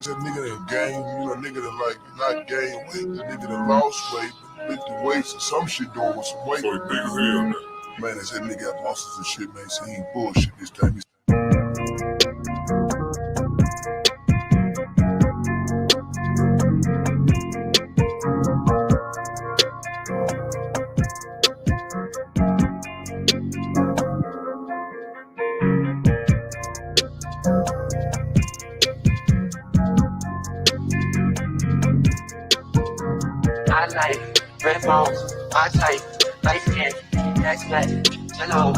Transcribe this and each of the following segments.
That nigga that gained, nigga that like not gained weight, the nigga that lost weight, lifted weights or some shit doing with some weight. So he big as hell now. Man, that nigga got muscles and shit, man. So he ain't bullshit this time. I like red bones, my type, light skin, that's black, hello.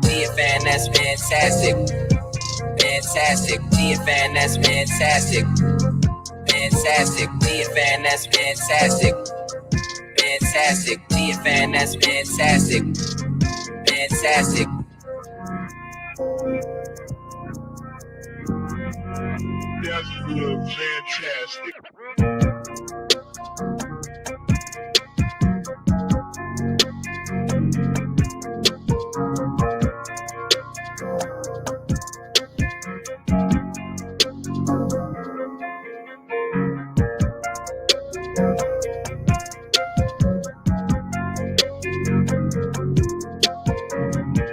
TFN, that's fantastic, fantastic. TFN, that's fantastic, fantastic. TFN, that's fantastic, fantastic. TFN, that's fantastic, fantastic. That's fantastic.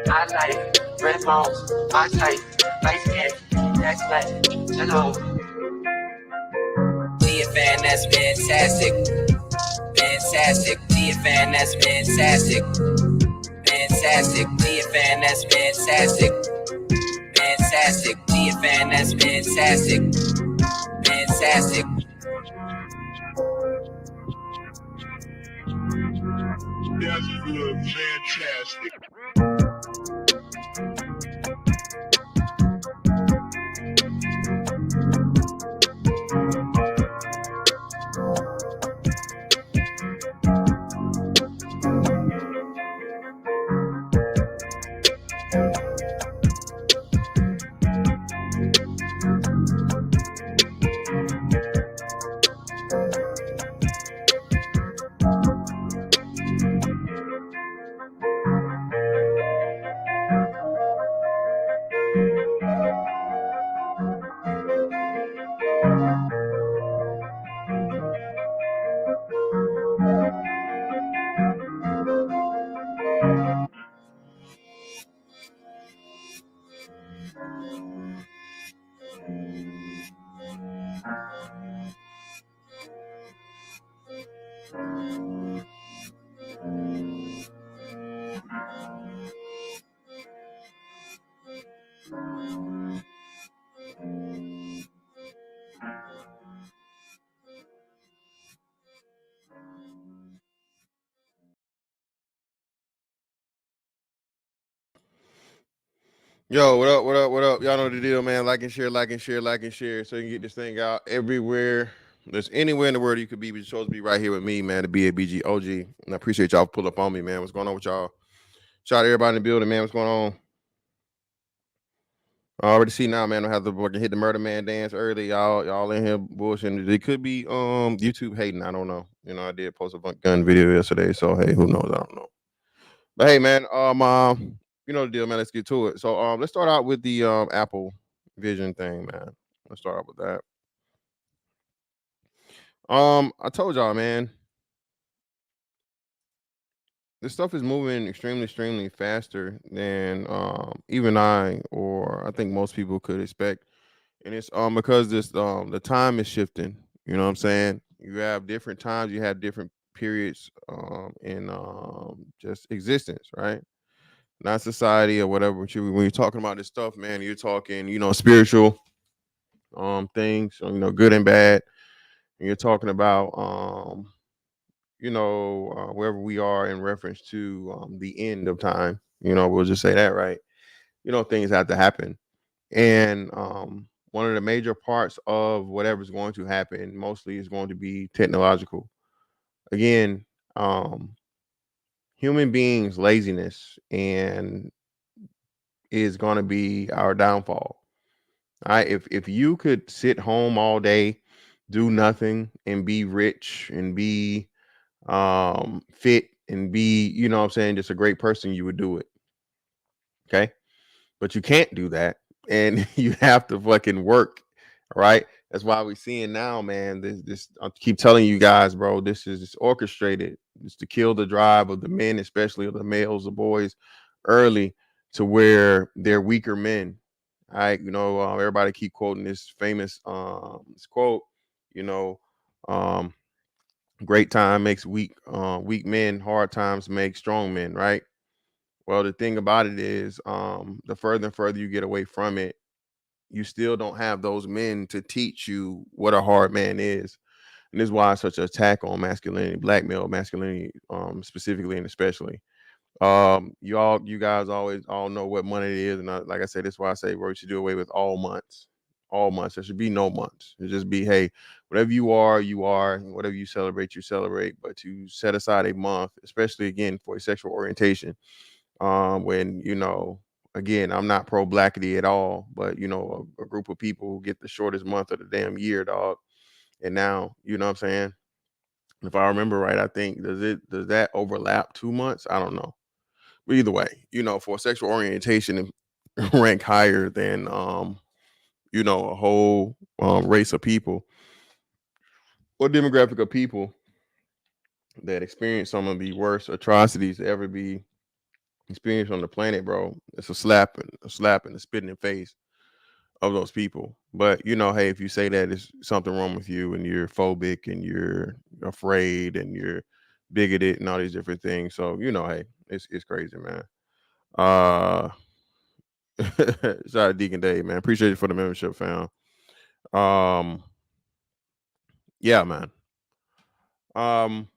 I like red bones, my type, light skin, that's black, hello. TFN, that's fantastic, fantastic. TFN, that's fantastic, fantastic. TFN, that's fantastic, fantastic. TFN, that's fantastic, fantastic. That's fantastic. Yo, what up, what up, what up? Y'all know the deal, man. Like and share, like and share, like and share, so you can get this thing out everywhere. There's anywhere in the world you could be, but you're supposed to be right here with me, man, the BABG OG. And I appreciate y'all pull up on me, man. What's going on with y'all? Shout out to everybody in the building, man. What's going on? I already see now, man. I have to hit the Murder Man dance early. Y'all in here bullshitting. It could be YouTube hating. I don't know. I did post a gun video yesterday, so hey, who knows? I don't know. But hey, man, you know the deal, man. Let's get to it. So let's start out with the Apple Vision thing, man. Let's start out with that. I told y'all, man, this stuff is moving extremely faster than even I or I think most people could expect. And it's because this the time is shifting. You know what I'm saying? You have different times, you have different periods in just existence, right? Not society or whatever. But when you're talking about this stuff, man, you're talking, spiritual things, good and bad. And you're talking about wherever we are in reference to the end of time. We'll just say that, right? Things have to happen. And one of the major parts of whatever's going to happen mostly is going to be technological. Again, human beings' laziness and is going to be our downfall. All right. If you could sit home all day, do nothing, and be rich and be fit and be, what I'm saying, just a great person, you would do it. Okay. But you can't do that. And you have to fucking work right? That's why we're seeing now, man. This I keep telling you guys, bro. This is just orchestrated. It's to kill the drive of the men, especially of the males, the boys, early to where they're weaker men. All right, everybody keep quoting this famous this quote. You know, um, great time makes weak men. Hard times make strong men. Right. Well, the thing about it is, the further and further you get away from it, you still don't have those men to teach you what a hard man is. And this is why it's such an attack on masculinity, black male masculinity, specifically and especially. You guys always all know what month it is, and like I said, this is why I say, bro, you should do away with all months. All months. There should be no months. It just be, hey, whatever you are, you are. Whatever you celebrate, you celebrate. But to set aside a month, especially again for a sexual orientation, when again, I'm not pro blackity at all, but a group of people who get the shortest month of the damn year, dog. And now, you know what I'm saying? If I remember right, I think does that overlap 2 months? I don't know. But either way, for sexual orientation rank higher than a whole race of people or demographic of people that experience some of the worst atrocities to ever be experienced on the planet, bro. It's a slap in the spit in the face of those people. But hey, if you say that there's something wrong with you and you're phobic and you're afraid and you're bigoted and all these different things, so hey, it's crazy, man. Uh, shout out to Deacon Dave, man. Appreciate you for the membership, fam. Um, yeah, man. Um,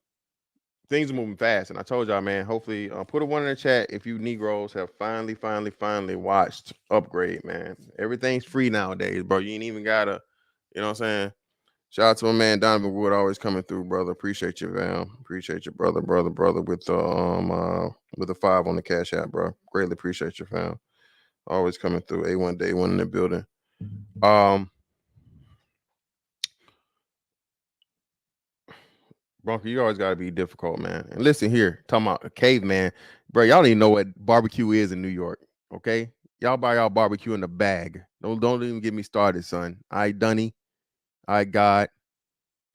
things are moving fast, and I told y'all, man. Hopefully, put a one in the chat if you Negroes have finally watched Upgrade, man. Everything's free nowadays, bro. You ain't even gotta, you know what I'm saying. Shout out to my man Donovan Wood, always coming through, brother. Appreciate you, man. Appreciate you, brother, with the 5 on the Cash App, bro. Greatly appreciate you, fam. Always coming through. A1 Day 1 in the building. Bronco, you always gotta be difficult, man. And listen here, talking about a caveman, bro. Y'all don't even know what barbecue is in New York. Okay, y'all buy y'all barbecue in the bag. Don't even get me started, son. I Dunny, I God,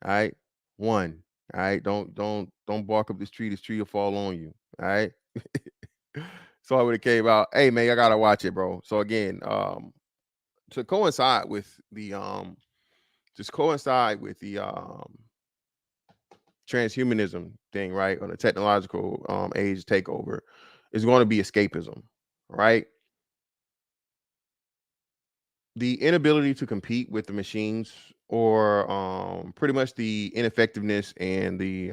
all right, one. All right, don't bark up this tree. This tree will fall on you. All right. So I would have came out. Hey man, I gotta watch it, bro. So again, to coincide with the transhumanism thing, right, or the technological age takeover, is going to be escapism, right? The inability to compete with the machines, or pretty much the ineffectiveness and the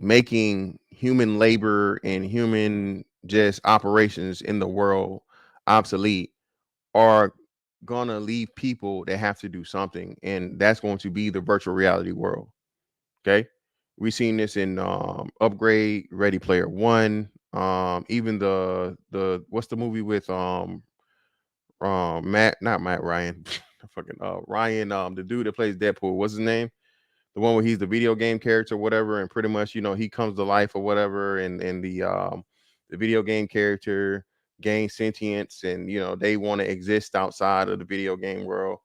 making human labor and human just operations in the world obsolete, are gonna leave people that have to do something, and that's going to be the virtual reality world. Okay, we've seen this in Upgrade, Ready Player One, even the what's the movie with Matt, not Matt Ryan, fucking Ryan, the dude that plays Deadpool, what's his name? The one where he's the video game character, or whatever, and pretty much he comes to life or whatever, and the video game character gains sentience, and they want to exist outside of the video game world.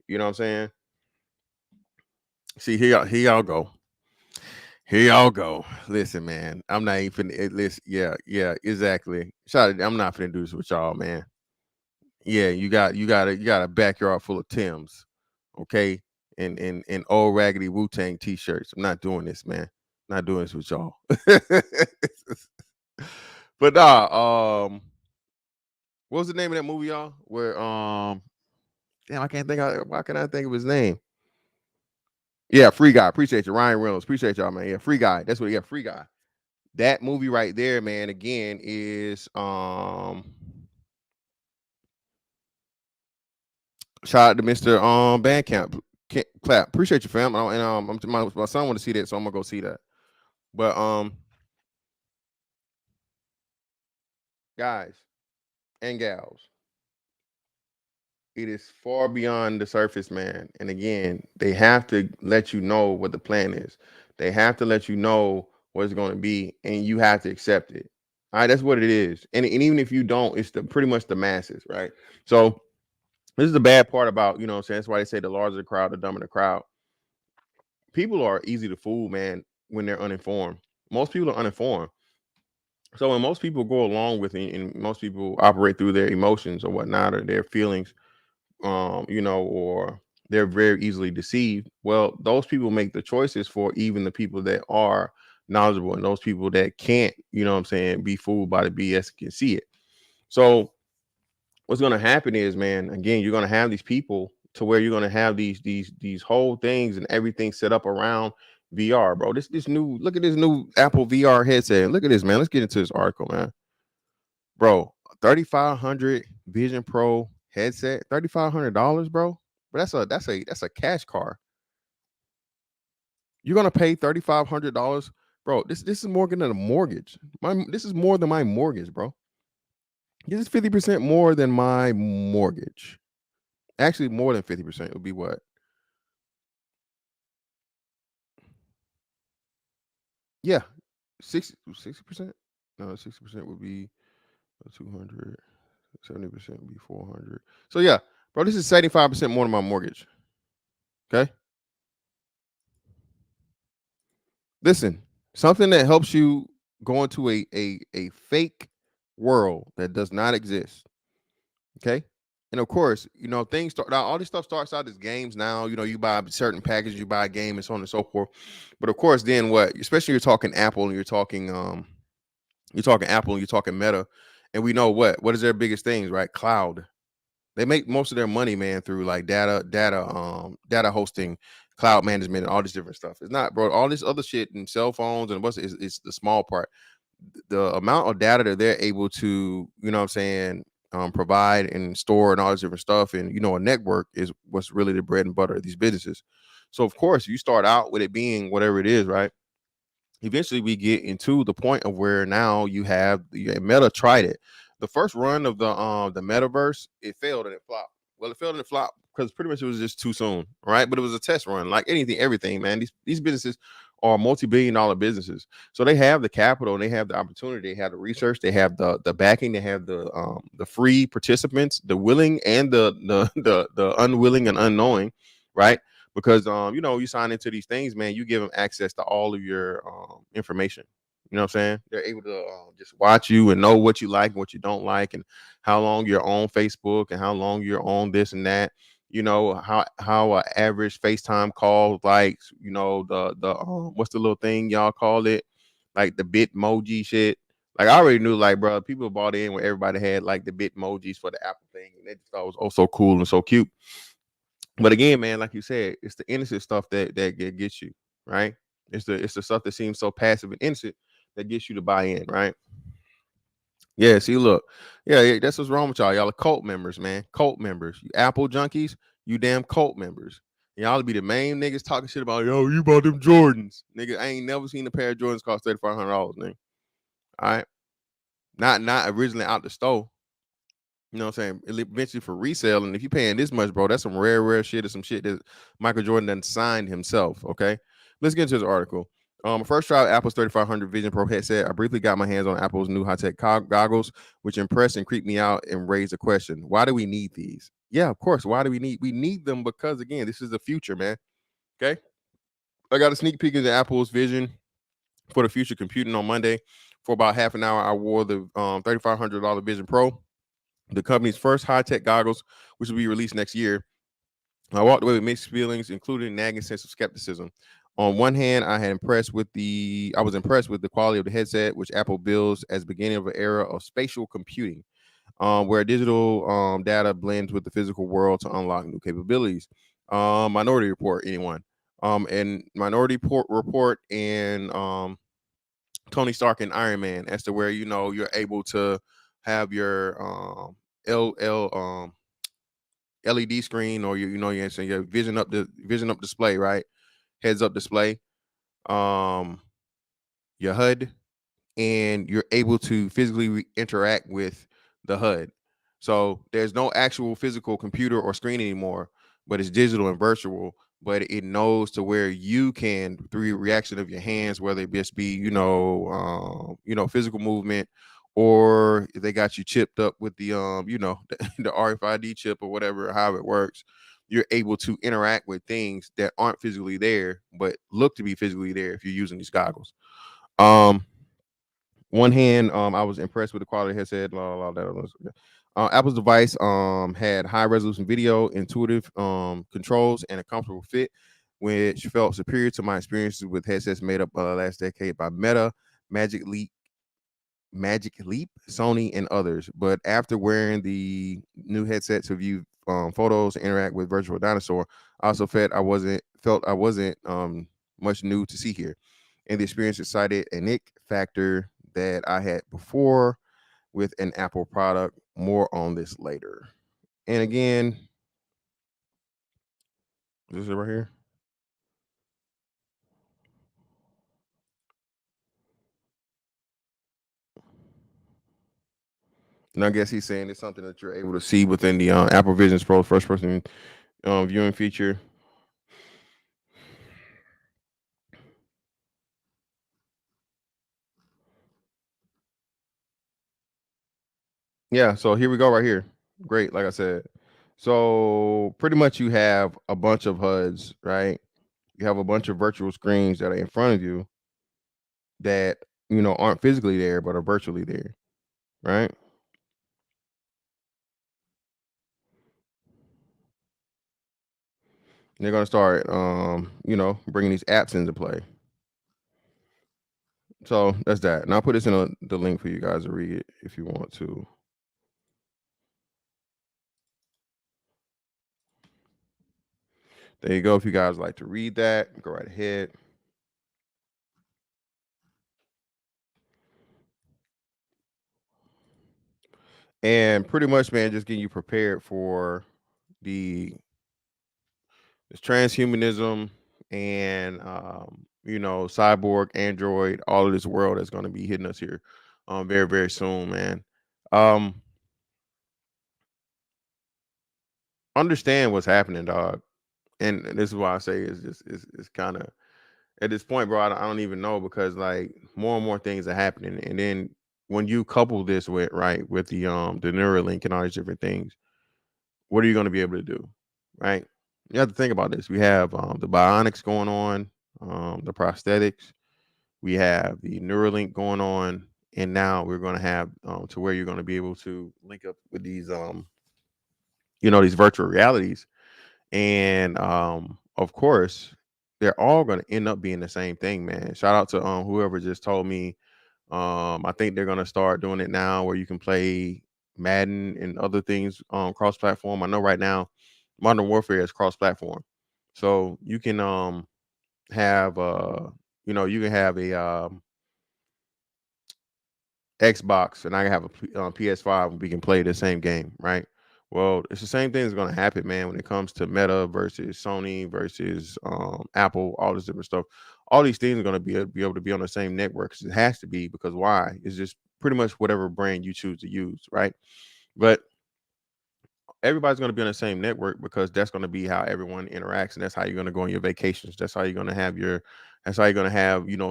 You know what I'm saying? See, here y'all go. Here y'all go. Listen, man. I'm not even finna listen. Yeah, exactly. I'm not finna do this with y'all, man. Yeah, you got a backyard full of Tims, okay? And old raggedy Wu-Tang t-shirts. I'm not doing this, man. Not doing this with y'all. But what was the name of that movie, y'all? Where damn, I can't think of why can I think of his name? Yeah, Free Guy. Appreciate you. Ryan Reynolds. Appreciate y'all, man. Yeah, Free Guy. That's what Free Guy. That movie right there, man, again, is shout out to Mr. Bandcamp. Clap. Appreciate you, fam. And my son want to see that, so I'm gonna go see that. But guys and gals, it is far beyond the surface, man. And again, they have to let you know what the plan is. They have to let you know what it's going to be, and you have to accept it. All right, that's what it is. And even if you don't, it's pretty much the masses, right? So This is the bad part about, you know what I'm saying? That's why they say the larger the crowd, the dumber the crowd. People are easy to fool, man, when they're uninformed. Most people are uninformed. So when most people go along with it and most people operate through their emotions or whatnot or their feelings, or they're very easily deceived. Well, those people make the choices for even the people that are knowledgeable and those people that can't, you know what I'm saying, be fooled by the BS and can see it. So what's going to happen is, man, again, you're going to have these people to where you're going to have these whole things and everything set up around VR, bro. This new, look at this new Apple VR headset. Look at this, man. Let's get into this article, man. Bro, 3,500 Vision Pro headset, $3,500, bro. But that's a cash car. You're gonna pay $3,500, bro. This is more than a mortgage. This is more than my mortgage, bro. This is 50% more than my mortgage. Actually, more than 50% would be what? Yeah, 60%. No, 60% would be 200. 70% would be 400. So yeah, bro, this is 75% more than my mortgage. Okay. Listen, something that helps you go into a fake world that does not exist. Okay. And of course, things start now. All this stuff starts out as games now. You buy certain packages, you buy a game, and so on and so forth. But of course, then what? Especially you're talking Apple and you're talking Apple and you're talking Meta, and we know what is their biggest things, right? Cloud. They make most of their money, man, through like data hosting, cloud management, and all this different stuff. It's not, bro. All this other shit and cell phones and it's the small part. The amount of data that they're able to, what I'm saying, provide and store and all this different stuff, and a network is what's really the bread and butter of these businesses. So of course, you start out with it being whatever it is, right? Eventually we get into the point of where now you have Meta tried it. The first run of the metaverse, it failed and it flopped. Well, it failed and it flopped because pretty much it was just too soon, right? But it was a test run, like anything, everything, man. These businesses are multi-billion-dollar businesses, so they have the capital, they have the opportunity, they have the research, they have the backing, they have the free participants, the willing and the unwilling and unknowing, right? Because you sign into these things, man, you give them access to all of your information. You know what I'm saying? They're able to just watch you and know what you like and what you don't like, and how long you're on Facebook and how long you're on this and that. How an average FaceTime call, like, the what's the little thing y'all call it, like the Bitmoji shit. Like I already knew, like, bro, people bought in when everybody had like the Bitmojis for the Apple thing, and they just thought it was oh so cool and so cute. But again, man, like you said, it's the innocent stuff that gets you, right? It's the stuff that seems so passive and innocent that gets you to buy in, right? Yeah, see, look, yeah, that's what's wrong with y'all. Y'all are cult members, man. Cult members. You Apple junkies, you damn cult members. Y'all be the main niggas talking shit about, yo, you bought them Jordans. Nigga, I ain't never seen a pair of Jordans cost $3,500, nigga. All right. Not originally out the store. You know what I'm saying? Eventually for resale. And if you're paying this much, bro, that's some rare shit or some shit that Michael Jordan done signed himself. Okay. Let's get into this article. First trial Apple's 3,500 Vision Pro headset. I briefly got my hands on Apple's new high-tech goggles, which impressed and creeped me out and raised a question. Why do we need these? Yeah, of course. Why do we need them? Because again, this is the future, man. Okay. I got a sneak peek into Apple's vision for the future computing on Monday. For about half an hour, I wore the $3,500 Vision Pro, the company's first high-tech goggles, which will be released next year. I walked away with mixed feelings, including a nagging sense of skepticism. On one hand, I was impressed with the quality of the headset, which Apple bills as beginning of an era of spatial computing, where digital data blends with the physical world to unlock new capabilities. Minority Report, anyone? And Minority Report and Tony Stark and Iron Man, as to where you're able to have your LED screen, or your vision up display, right? Heads up display, your HUD, and you're able to physically interact with the HUD. So there's no actual physical computer or screen anymore, but it's digital and virtual. But it knows to where you can, through your reaction of your hands, whether it just be physical movement or if they got you chipped up with the the RFID chip or whatever, however it works, you're able to interact with things that aren't physically there but look to be physically there if you're using these goggles. Um, one hand, I was impressed with the quality of the headset. That was, Apple's device had high resolution video, intuitive controls, and a comfortable fit, which felt superior to my experiences with headsets made up last decade by Meta, Magic Leap, Sony, and others. But after wearing the new headset to view photos and interact with virtual dinosaur, I also felt I wasn't much new to see here. And the experience excited an ick factor that I had before with an Apple product. More on this later. And again, this is it right here. And I guess he's saying it's something that you're able to see within the Apple Vision Pro first person viewing feature. Yeah, so here we go right here. Great, like I said. So pretty much you have a bunch of HUDs, right? You have a bunch of virtual screens that are in front of you that aren't physically there but are virtually there, right? And they're gonna start bringing these apps into play. So that's that. And I'll put this in the link for you guys to read it if you want to. There you go. If you guys like to read that, go right ahead. And pretty much, man, just getting you prepared for the this transhumanism and cyborg, android, all of this world that's going to be hitting us here very, very soon, man. Understand what's happening, dog. And this is why I say it's kind of at this point, bro. I don't even know, because like more and more things are happening, and then when you couple this with the Neuralink and all these different things, what are you going to be able to do, right? You have to think about this. We have the bionics going on, the prosthetics. We have the Neuralink going on, and now we're going to have to where you're going to be able to link up with these these virtual realities. And of course, they're all going to end up being the same thing, man. Shout out to whoever just told me. I think they're going to start doing it now, where you can play Madden and other things cross platform. I know right now Modern Warfare is cross platform, so you can have you can have a Xbox and I have a PS5 and we can play the same game, right? Well, it's the same thing that's going to happen, man, when it comes to Meta versus Sony versus Apple, all this different stuff. All these things are going to be able to be on the same network. 'Cause it has to be, because why? It's just pretty much whatever brand you choose to use, right? But everybody's going to be on the same network, because that's going to be how everyone interacts, and that's how you're going to go on your vacations. That's how you're going to have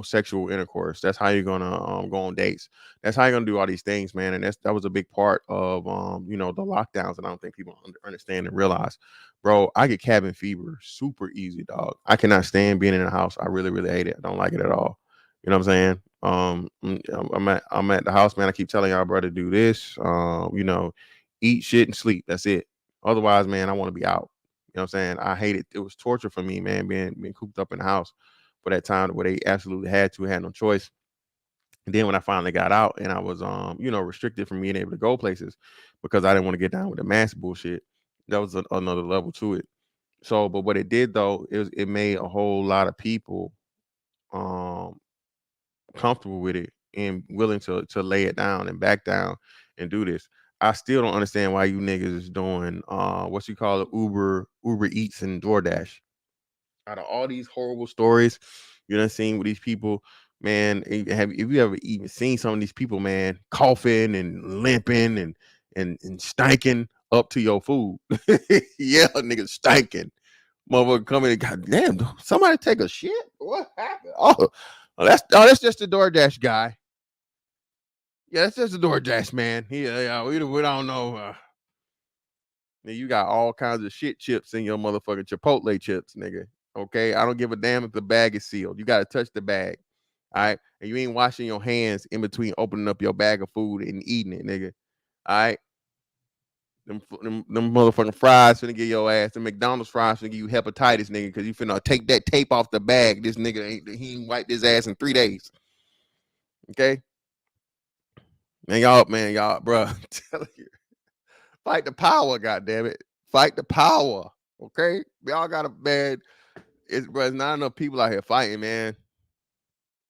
sexual intercourse. That's how you're going to go on dates. That's how you're going to do all these things, man. And that was a big part of the lockdowns, and I don't think people understand and realize. Bro, I get cabin fever super easy, dog. I cannot stand being in the house. I really, really hate it. I don't like it at all. You know what I'm saying? I'm at the house, man. I keep telling y'all, brother, do this. Eat, shit, and sleep. That's it. Otherwise, man, I want to be out. You know what I'm saying? I hate it. It was torture for me, man, being cooped up in the house for that time where they absolutely had no choice. And then when I finally got out and I was restricted from being able to go places because I didn't want to get down with the mass bullshit, that was another level to it. So, but what it did though is it made a whole lot of people um comfortable with it and willing to lay it down and back down and do this. I still don't understand why you niggas is doing what you call it, Uber Eats and DoorDash. Out of all these horrible stories you done seen with these people, man, if you ever even seen some of these people, man, coughing and limping and stinking up to your food. Yeah, niggas stinking. Motherfucker coming and goddamn, somebody take a shit? What happened? Oh, that's just the DoorDash guy. Yeah, that's just a DoorDash, man. Yeah, we don't know. You got all kinds of shit chips in your motherfucking Chipotle chips, nigga. Okay, I don't give a damn if the bag is sealed. You got to touch the bag, all right? And you ain't washing your hands in between opening up your bag of food and eating it, nigga. All right, them motherfucking fries finna get your ass. The McDonald's fries finna give you hepatitis, nigga, because you finna take that tape off the bag. This nigga ain't wiped his ass in 3 days. Okay, y'all, bro. I'm telling you, fight the power, goddammit. Fight the power. Okay, we all got a bad. It's not enough people out here fighting, man.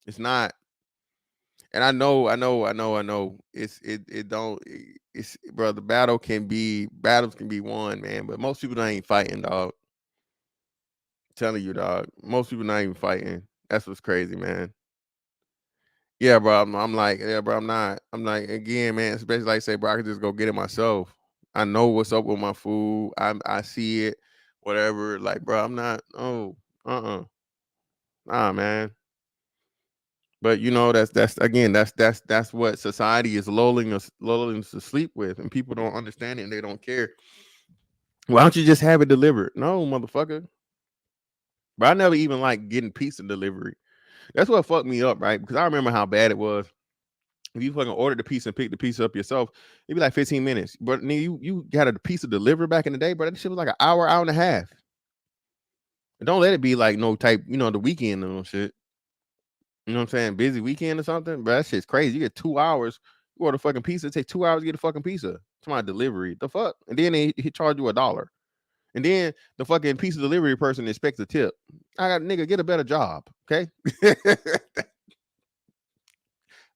It's not. And I know. It's bro. The battles can be won, man. But most people ain't fighting, dog. I'm telling you, dog. Most people not even fighting. That's what's crazy, man. Yeah, bro. I'm like, yeah, bro. I'm not. I'm like, again, man. Especially like say, bro, I can just go get it myself. I know what's up with my food. I see it, whatever. Like, bro, I'm not. Oh, nah, man. But that's again, that's what society is lulling us to sleep with, and people don't understand it and they don't care. Why don't you just have it delivered? No, motherfucker. But I never even like getting pizza delivery. That's what fucked me up, right? Because I remember how bad it was. If you fucking ordered the pizza and picked the pizza up yourself, it'd be like 15 minutes. But you got a pizza delivered back in the day, bro. That shit was like an hour and a half. And don't let it be like no type, the weekend or no shit. You know what I'm saying? Busy weekend or something, but that shit's crazy. You get 2 hours. You order fucking pizza. It takes 2 hours to get a fucking pizza. It's my delivery. The fuck? And then he charge you $1. And then the fucking pizza delivery person expects a tip. I got nigga, get a better job. Okay.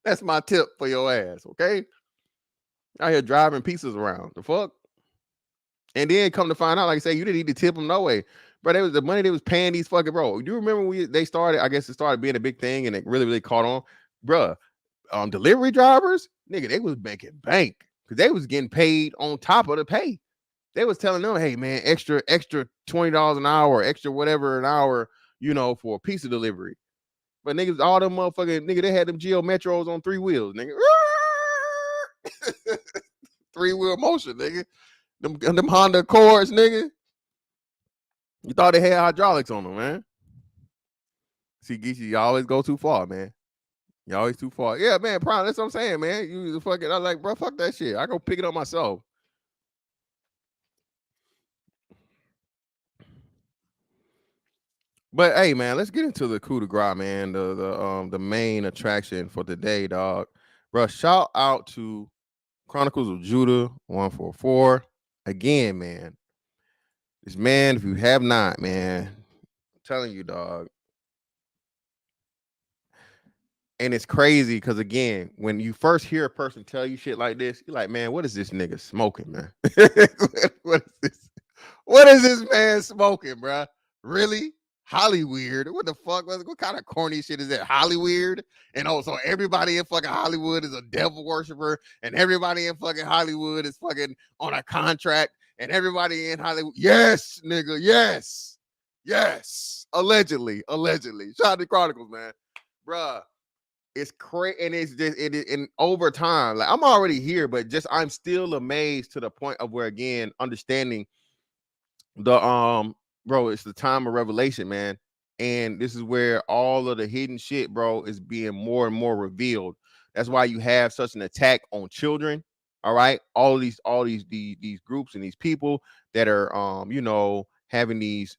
That's my tip for your ass. Okay. Out here driving pizzas around. The fuck? And then come to find out, like I say, you didn't need to tip them no way. But it was the money they was paying these fucking bro. Do you remember when they started? I guess it started being a big thing and it really, really caught on. Bruh, delivery drivers, nigga, they was making bank because they was getting paid on top of the pay. They was telling them, hey man, extra $20 an hour, extra whatever an hour, for a pizza delivery. But niggas, all them motherfucking nigga, they had them Geo Metros on 3 wheels, nigga. 3-wheel motion, nigga. Them Honda Accords, nigga. You thought they had hydraulics on them, man. See, Geechee, you always go too far, man. You always too far. Yeah, man, prime. That's what I'm saying, man. You fucking, I'm like, bro, fuck that shit. I go pick it up myself. But hey, man, let's get into the coup de grace, man. The main attraction for today, dog. Bro, shout out to Chronicles of Judah 144. Again, man. This man, if you have not, man, I'm telling you, dog. And it's crazy because again, when you first hear a person tell you shit like this, you're like, man, what is this nigga smoking, man? What is this? What is this man smoking, bro? Really? Hollyweird? What the fuck? What kind of corny shit is that? Hollyweird? And also everybody in fucking Hollywood is a devil worshiper, and everybody in fucking Hollywood is fucking on a contract, and everybody in Hollywood, yes, nigga, yes, allegedly. Shout out to Chronicles, man, bruh. It's crazy, and it's just and over time, like I'm already here, but just I'm still amazed to the point of where again understanding the bro, it's the time of revelation, man, and this is where all of the hidden shit, bro, is being more and more revealed. That's why you have such an attack on children. All right, all these groups and these people that are having these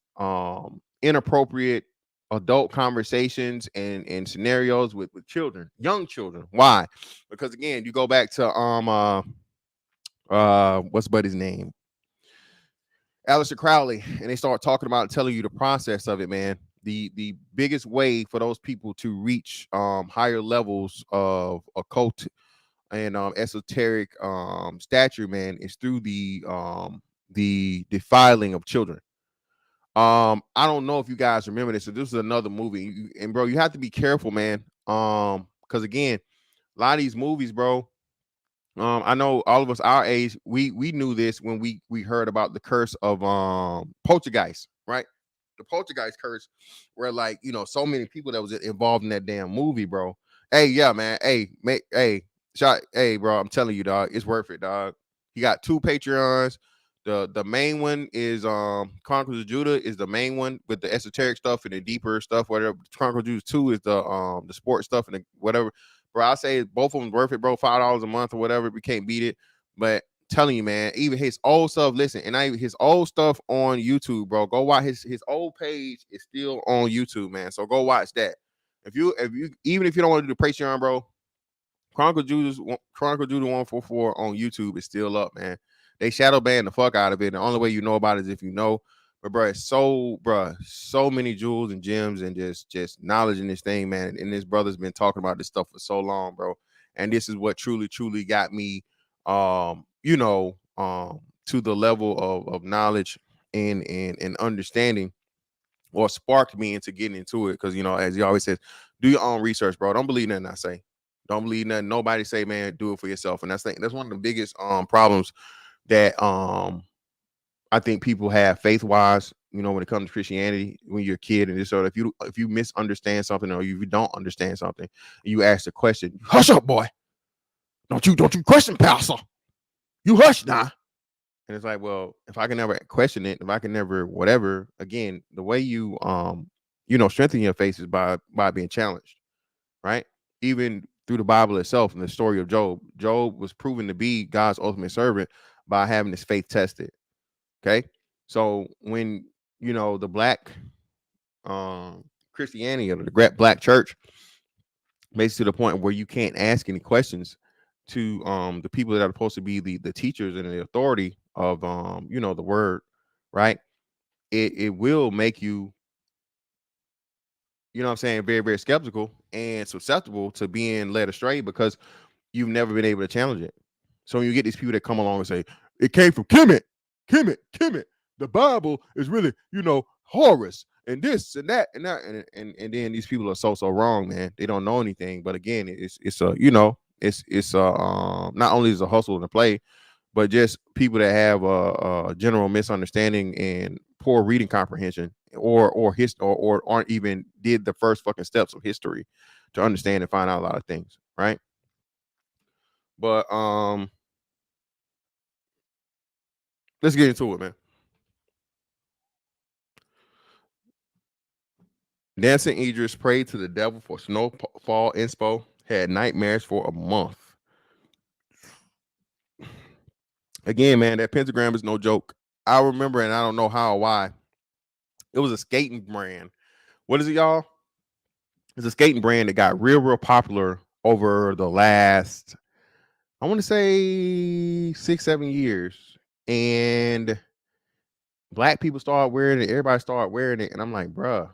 inappropriate adult conversations and scenarios with children, young children. Why? Because again, you go back to what's buddy's name? Aleister Crowley, and they start talking about telling you the process of it, man. The biggest way for those people to reach higher levels of occult and esoteric stature, man, is through the defiling of children. I don't know if you guys remember this. So this is another movie, and bro, you have to be careful, man. Because again, a lot of these movies, bro. I know all of us our age, we knew this when we heard about the curse of Poltergeist, right? The Poltergeist curse, where so many people that was involved in that damn movie, bro. Hey, yeah, man. Hey, Hey, bro, I'm telling you, dog, it's worth it, dog. He got 2 Patreons. The main one is Chronicles of Judah is the main one with the esoteric stuff and the deeper stuff. Whatever. Chronicles of Judah 2 is the sports stuff and the whatever. Bro, I say both of them worth it, bro. $5 a month or whatever. We can't beat it. But telling you, man, even his old stuff. Listen, and his old stuff on YouTube, bro. Go watch his old page is still on YouTube, man. So go watch that. If you even if you don't want to do the Patreon, bro. Chronicle Judah 144 on YouTube is still up, man. They shadow ban the fuck out of it. The only way you know about it is if you know. But bro, it's so many jewels and gems and just knowledge in this thing, man. And this brother's been talking about this stuff for so long, bro. And this is what truly got me to the level of knowledge and understanding, or sparked me into getting into it. Because as he always says, do your own research, bro. Don't believe nothing I say. Don't believe nothing nobody say, man. Do it for yourself. And that's one of the biggest problems that I think people have faith wise, when it comes to Christianity, when you're a kid. And this sort of, if you misunderstand something, or you don't understand something, you ask a question, hush up, boy. Don't you question, pastor. You hush now. And it's like, well, if I can never question it, if I can never whatever, again, the way you strengthen your faith is by being challenged, right? Even through the Bible itself, and the story of Job was proven to be God's ultimate servant by having his faith tested. Okay, so when the black Christianity, or the black church, makes to the point where you can't ask any questions to the people that are supposed to be the teachers and the authority of the word, right? It will make you, what I'm saying, very, very skeptical and susceptible to being led astray, because you've never been able to challenge it. So when you get these people that come along and say, it came from Kemet. The Bible is really, Horus and this and that and that. And then these people are so wrong, man. They don't know anything. But again, it's not only is a hustle and a play, but just people that have a general misunderstanding and poor reading comprehension, or aren't even did the first fucking steps of history to understand and find out a lot of things, right? But let's get into it, man. Damson Idris prayed to the devil for snowfall inspo, had nightmares for a month. Again, man, that pentagram is no joke. I remember, and I don't know how or why, it was a skating brand. What is it, y'all? It's a skating brand that got real popular over the last, I want to say 6-7 years. And black people started wearing it. Everybody started wearing it. And I'm like, bruh,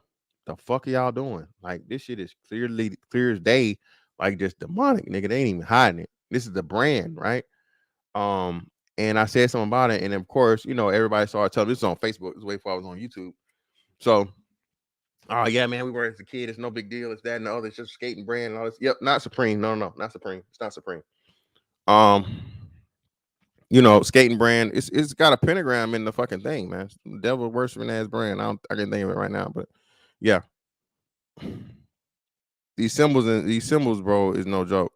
the fuck are y'all doing? Like, this shit is clear as day, like just demonic, nigga. They ain't even hiding it. This is the brand, right? And I said something about it. And of course, everybody started telling me. This is on Facebook. It was way before I was on YouTube. So, oh yeah, man, we were as a kid. It's no big deal. It's that and the other. It's just a skating brand and all this. Yep, not Supreme. No, not Supreme. It's not Supreme. Skating brand. It's got a pentagram in the fucking thing, man. It's the devil worshiping ass brand. I can't think of it right now, but yeah. These symbols, bro, is no joke.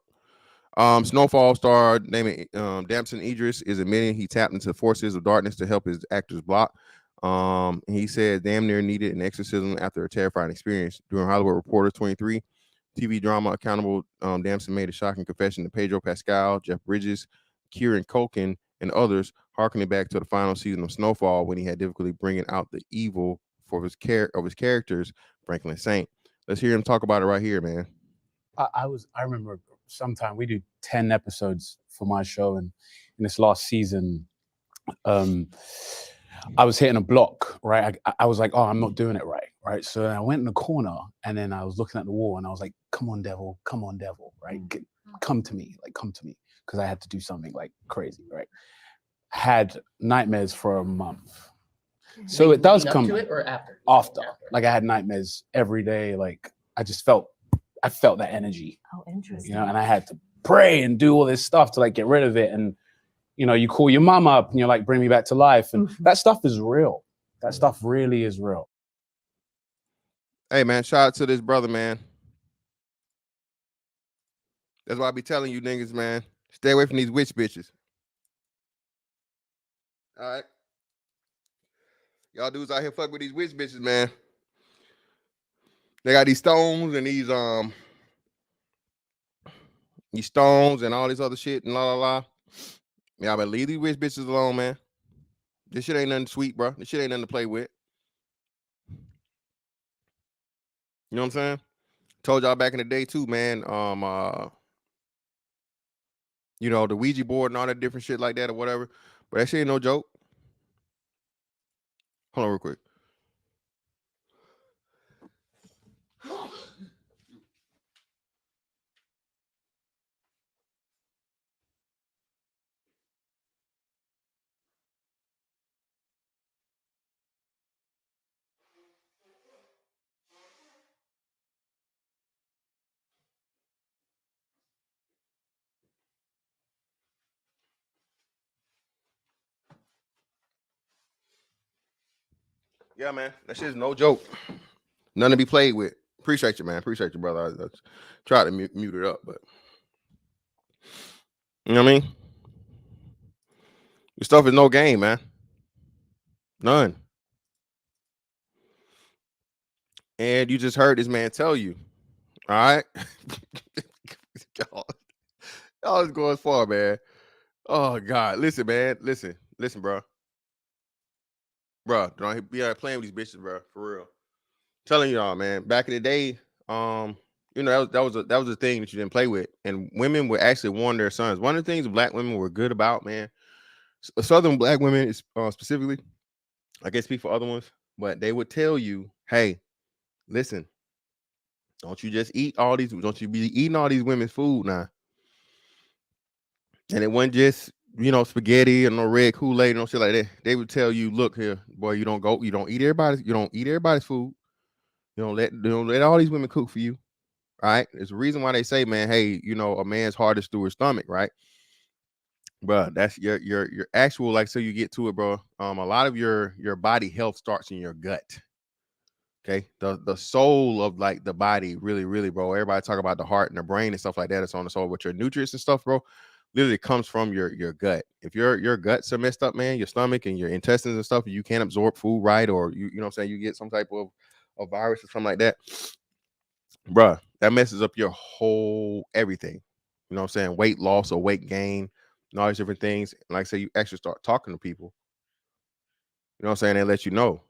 Snowfall star named Damson Idris is admitting he tapped into forces of darkness to help his actors block. He said damn near needed an exorcism after a terrifying experience. During Hollywood Reporter 23 TV drama Accountable, Damson made a shocking confession to Pedro Pascal, Jeff Bridges, Kieran Culkin, and others, harkening back to the final season of Snowfall when he had difficulty bringing out the evil for his characters, Franklin Saint. Let's hear him talk about it right here, man. I remember sometime we do 10 episodes for my show, and in this last season, I was hitting a block, right? I was like, oh, I'm not doing it right? So I went in the corner, and then I was looking at the wall, and I was like, come on, devil, right? Come to me, because I had to do something like crazy, right? Had nightmares for a month. So it does come to it or after? After. Like I had nightmares every day. Like I felt that energy. Oh, interesting. And I had to pray and do all this stuff to like get rid of it. And you call your mom up and you're like, bring me back to life. And that stuff is real. That stuff really is real. Hey man, shout out to this brother, man. That's why I be telling you niggas, man, stay away from these witch bitches. All right. Y'all dudes out here fuck with these witch bitches, man. They got these stones and these stones and all this other shit and la la la. Y'all better leave these witch bitches alone, man. This shit ain't nothing sweet, bro. This shit ain't nothing to play with. You know what I'm saying? Told y'all back in the day too, man. You know, the Ouija board and all that different shit like that or whatever. But that shit ain't no joke. Hold on real quick. Yeah, man. That shit's no joke. Nothing to be played with. Appreciate you, man. Appreciate you, brother. I tried to mute it up, but you know what I mean? This stuff is no game, man. None. And you just heard this man tell you. All right. y'all is going far, man. Oh God. Listen, man. Listen, bro. Bro, don't be out playing with these bitches, bro. For real. Telling y'all, man. Back in the day, you know, that was a thing that you didn't play with, and women would actually warn their sons. One of the things black women were good about, man. Southern black women, specifically, I can't speak for other ones, but they would tell you, "Hey, listen, don't you just eat all these? Don't you be eating all these women's food now?" And it wasn't just spaghetti and no red Kool-Aid and no shit like that. They would tell you, "Look here, boy, you don't eat everybody's food. You don't let all these women cook for you." Right? There's a reason why they say, man, hey, a man's heart is through his stomach, right? Bro, that's your actual, like, so you get to it, bro. A lot of your body health starts in your gut. Okay, the soul of like the body, really, really, bro. Everybody talk about the heart and the brain and stuff like that. It's on the soul, but your nutrients and stuff, bro, literally comes from your gut. If your guts are messed up, man, your stomach and your intestines and stuff, you can't absorb food right, or you know what I'm saying, you get some type of a virus or something like that. Bruh, that messes up your whole everything. You know what I'm saying? Weight loss or weight gain and all these different things. And like I say, you actually start talking to people. You know what I'm saying? They let you know.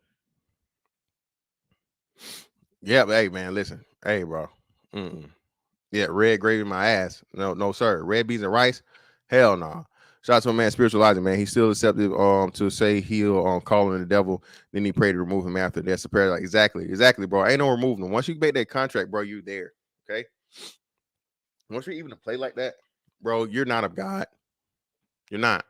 Yeah, but hey, man, listen. Hey, bro. Yeah, red gravy in my ass. No, sir. Red beans and rice? Hell no. Nah. Shout out to my man, Spiritualizing, man. He still accepted to say he'll call on the devil, then he prayed to remove him after that's a prayer. Like, exactly, bro. Ain't no removing him. Once you make that contract, bro, you there. Okay. Once you're even to play like that, bro, you're not of God. You're not.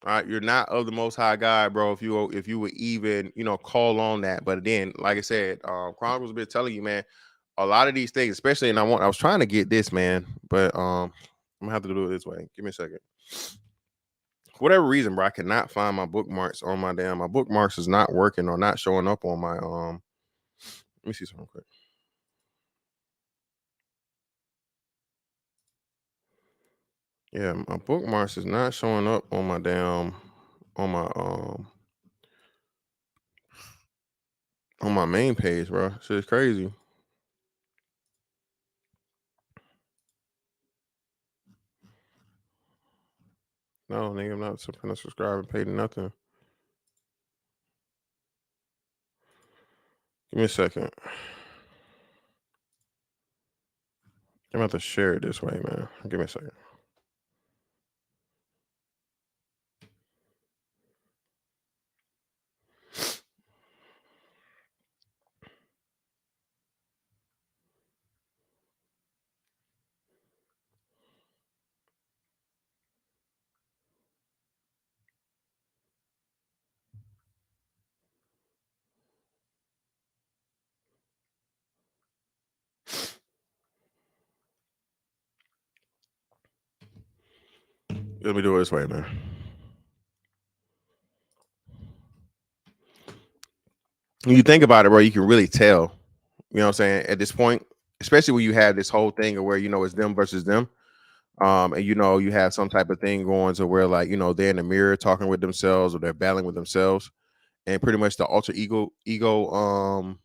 All right, you're not of the Most High God, bro. If you would even call on that, but then, like I said, Chronicles been telling you, man, a lot of these things, especially, and I was trying to get this, man, but I'm gonna have to do it this way. Give me a second. For whatever reason, bro, I cannot find my bookmarks on my bookmarks is not working or not showing up on my Let me see something quick. Yeah, my bookmarks is not showing up on my on my main page, bro. Shit's crazy. No, nigga, I'm not gonna subscribe and pay nothing. Give me a second. I'm about to share it this way, man. Give me a second. Let me do it this way, man. When you think about it, bro, you can really tell. You know what I'm saying? At this point, especially when you have this whole thing of where it's them versus them. And you have some type of thing going to where like they're in the mirror talking with themselves or they're battling with themselves, and pretty much the alter ego trope,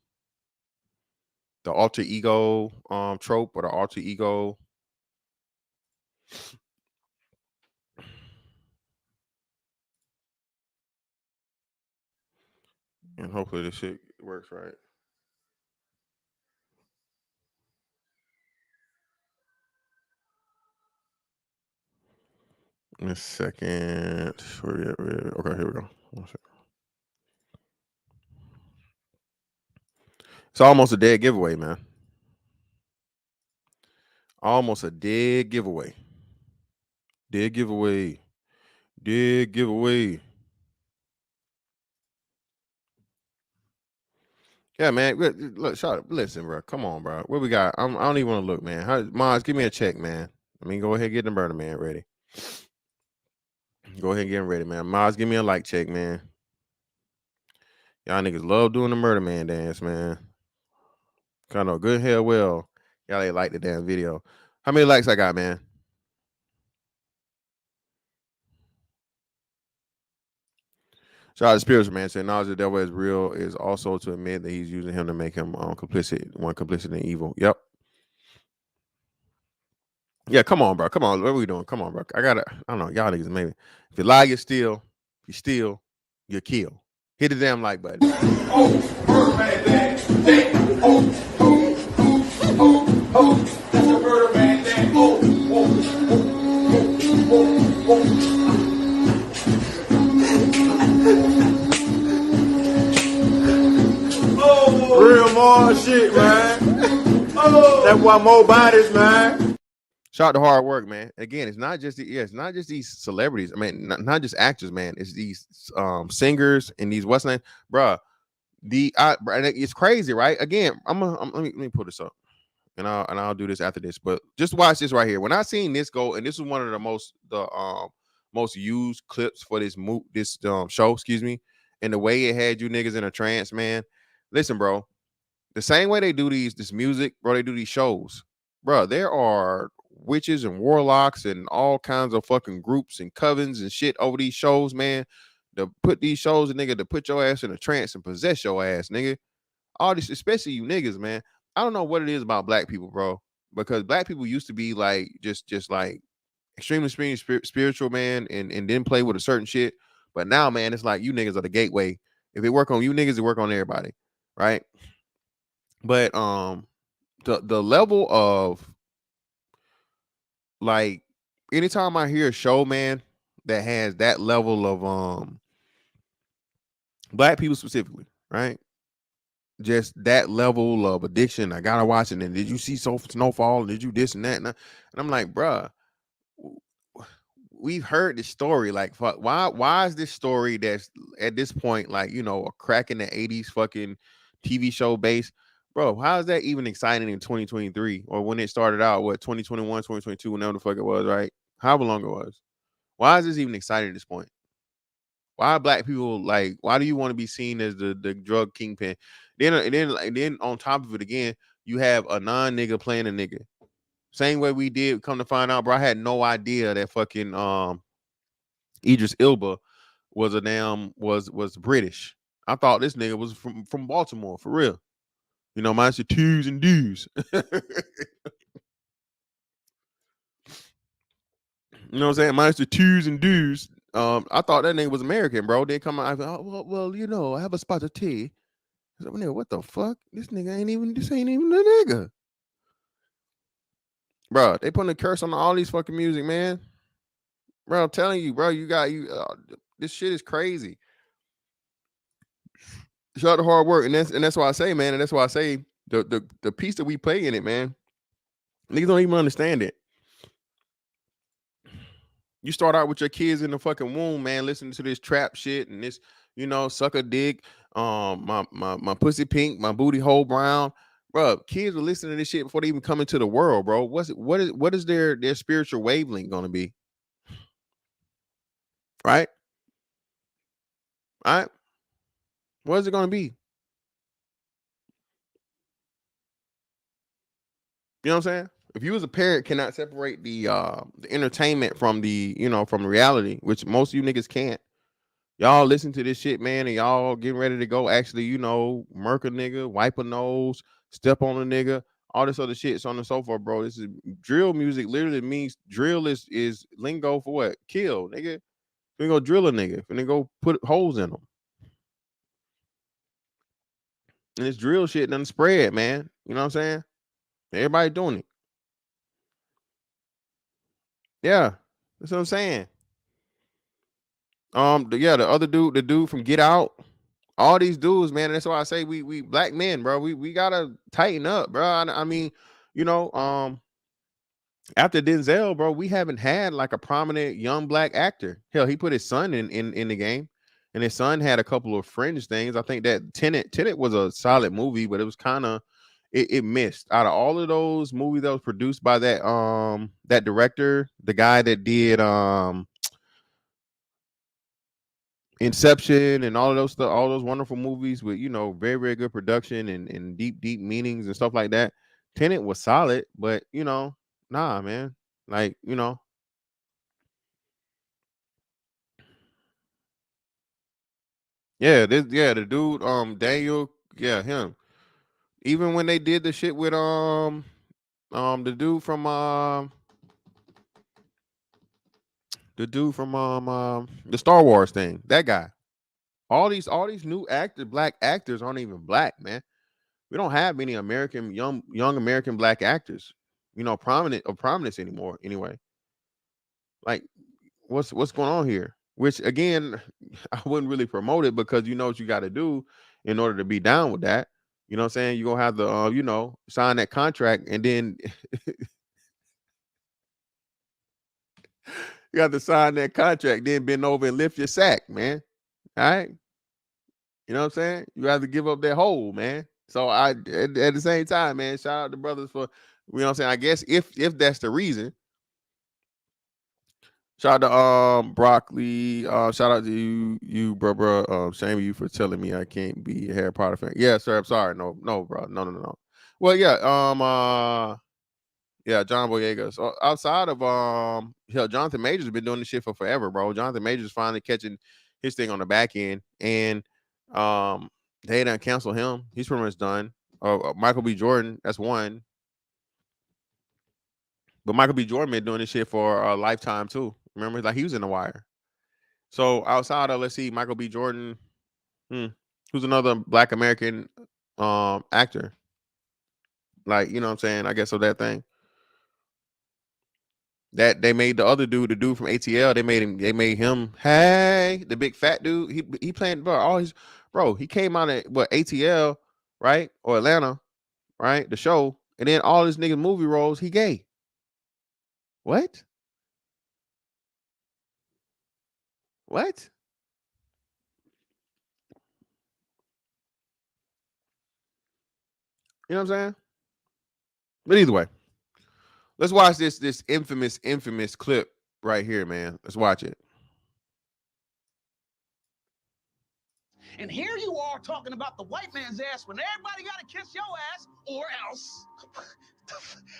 or the alter ego. And hopefully this shit works right. In a second. Okay, here we go. 1 second. It's almost a dead giveaway, man. Almost a dead giveaway. Dead giveaway. Dead giveaway. Yeah, man. Look, listen, bro. Come on, bro. What we got? I don't even want to look, man. Mars, give me a check, man. I mean, go ahead and get the Murder Man ready. Go ahead and get him ready, man. Mars, give me a like check, man. Y'all niggas love doing the Murder Man dance, man. Kind of good hell well. Y'all ain't like the damn video. How many likes I got, man? Shout out to Spiritual Man saying knowledge of the devil is real is also to admit that he's using him to make him complicit in evil. Yep. Yeah, come on, bro. Come on. What are we doing? Come on, bro. I don't know. Y'all niggas maybe. If you lie, you steal. If you steal, you kill. Hit the damn like button. That's the murder man thing. Real more shit, man. That's why more bodies, man. Shout out to hard work, man. Again, it's not just these celebrities. I mean, not just actors, man. It's these singers and these what's name, bruh. It's crazy, right? Again, let me pull this up, and I'll do this after this. But just watch this right here. When I seen this go, and this is one of the most used clips for this show, excuse me, and the way it had you niggas in a trance, man. Listen, bro. The same way they do this music, bro, they do these shows, bro. There are witches and warlocks and all kinds of fucking groups and covens and shit over these shows, man. To put these shows, nigga, to put your ass in a trance and possess your ass, nigga. All this, especially you niggas, man. I don't know what it is about black people, bro, because black people used to be like just like extremely spiritual, man, and didn't play with a certain shit. But now, man, it's like you niggas are the gateway. If it work on you niggas, it work on everybody, right? But the level of like anytime I hear a show, man, that has that level of black people specifically, right? Just that level of addiction, I gotta watch it. And did you see Snowfall? Did you this and that? And I'm like, bruh, we've heard this story. Like, fuck, why is this story that's at this point like a crack in the 80s fucking TV show base? Bro, how is that even exciting in 2023 or when it started out, 2021, 2022, whenever the fuck it was, right? However long it was. Why is this even exciting at this point? Why are black people like, why do you want to be seen as the drug kingpin? Then on top of it again, you have a non-nigga playing a nigga. Same way we did, come to find out, bro, I had no idea that fucking Idris Elba was British. I thought this nigga was from Baltimore, for real. Mine's the twos and do's. You know what I'm saying? Mine's the twos and do's. I thought that nigga was American, bro. They come out, I thought, well, I have a spot of tea. I said, well, nigga, what the fuck? This ain't even a nigga. Bro, they putting a curse on all these fucking music, man. Bro, I'm telling you, bro, this shit is crazy. Shout out to hard work, and that's why I say, man, and that's why I say the piece that we play in it, man. Niggas don't even understand it. You start out with your kids in the fucking womb, man, listening to this trap shit and this, suck a dick, my pussy pink, my booty hole brown. Bro, kids are listening to this shit before they even come into the world, bro. What is their spiritual wavelength gonna be? Right? All right. What is it gonna be? You know what I'm saying? If you as a parent cannot separate the entertainment from the, you know, from reality, which most of you niggas can't. Y'all listen to this shit, man, and y'all getting ready to go actually, you know, murk a nigga, wipe a nose, step on a nigga, all this other shit, so on and so forth, bro. This is drill music. Literally means drill is lingo for what? Kill, nigga. Finna go drill a nigga. Finna go put holes in them. And this drill shit done spread, man. You know what I'm saying? Everybody doing it. Yeah, that's what I'm saying. The other dude, the dude from Get Out, all these dudes, man. That's why I say we black men, bro. We gotta tighten up, bro. I mean, you know, after Denzel, bro, we haven't had like a prominent young black actor. Hell, he put his son in the game, and his son had a couple of fringe things. I think that Tenet was a solid movie, but it was kind of it missed out of all of those movies that was produced by that director, the guy that did Inception and all of those stuff, all those wonderful movies with, you know, very, very good production and deep, deep meanings and stuff like that. Tenet was solid, but you know, nah, man. Like, you know. Yeah, the dude, Daniel, yeah, him. Even when they did the shit with the dude from the Star Wars thing, that guy. All these new black actors aren't even black, man. We don't have many young American black actors, you know, prominence anymore. Anyway, like what's going on here? Which again, I wouldn't really promote it because you know what you got to do in order to be down with that. You know what I'm saying? You're gonna have to you know, sign that contract, and then you have to sign that contract, then bend over and lift your sack, man. All right. You know what I'm saying? You have to give up that hole, man. So at the same time, man, shout out to brothers for, you know what I'm saying? I guess if that's the reason. Shout out to Broccoli. Shout out to you, bro. Shame you for telling me I can't be a Harry Potter fan. Yeah, sir. I'm sorry. No, bro. No. Well, yeah. Yeah, John Boyega. So outside of hell, Jonathan Majors has been doing this shit for forever, bro. Jonathan Majors finally catching his thing on the back end, and they done cancel him. He's pretty much done. Michael B. Jordan, that's one. But Michael B. Jordan been doing this shit for a lifetime too. Remember, like he was in The Wire. So outside of, let's see, Michael B. Jordan, who's another Black American actor. Like, you know what I'm saying? I guess of that thing. That they made the other dude, the dude from ATL, they made him, hey, the big fat dude. He playing, bro, he came out of what, ATL, right? Or Atlanta, right? The show, and then all his nigga movie roles, he gay. What? What? You know what I'm saying? But either way, let's watch this infamous clip right here, man. Let's watch it. And here you are talking about the white man's ass when everybody got to kiss your ass, or else.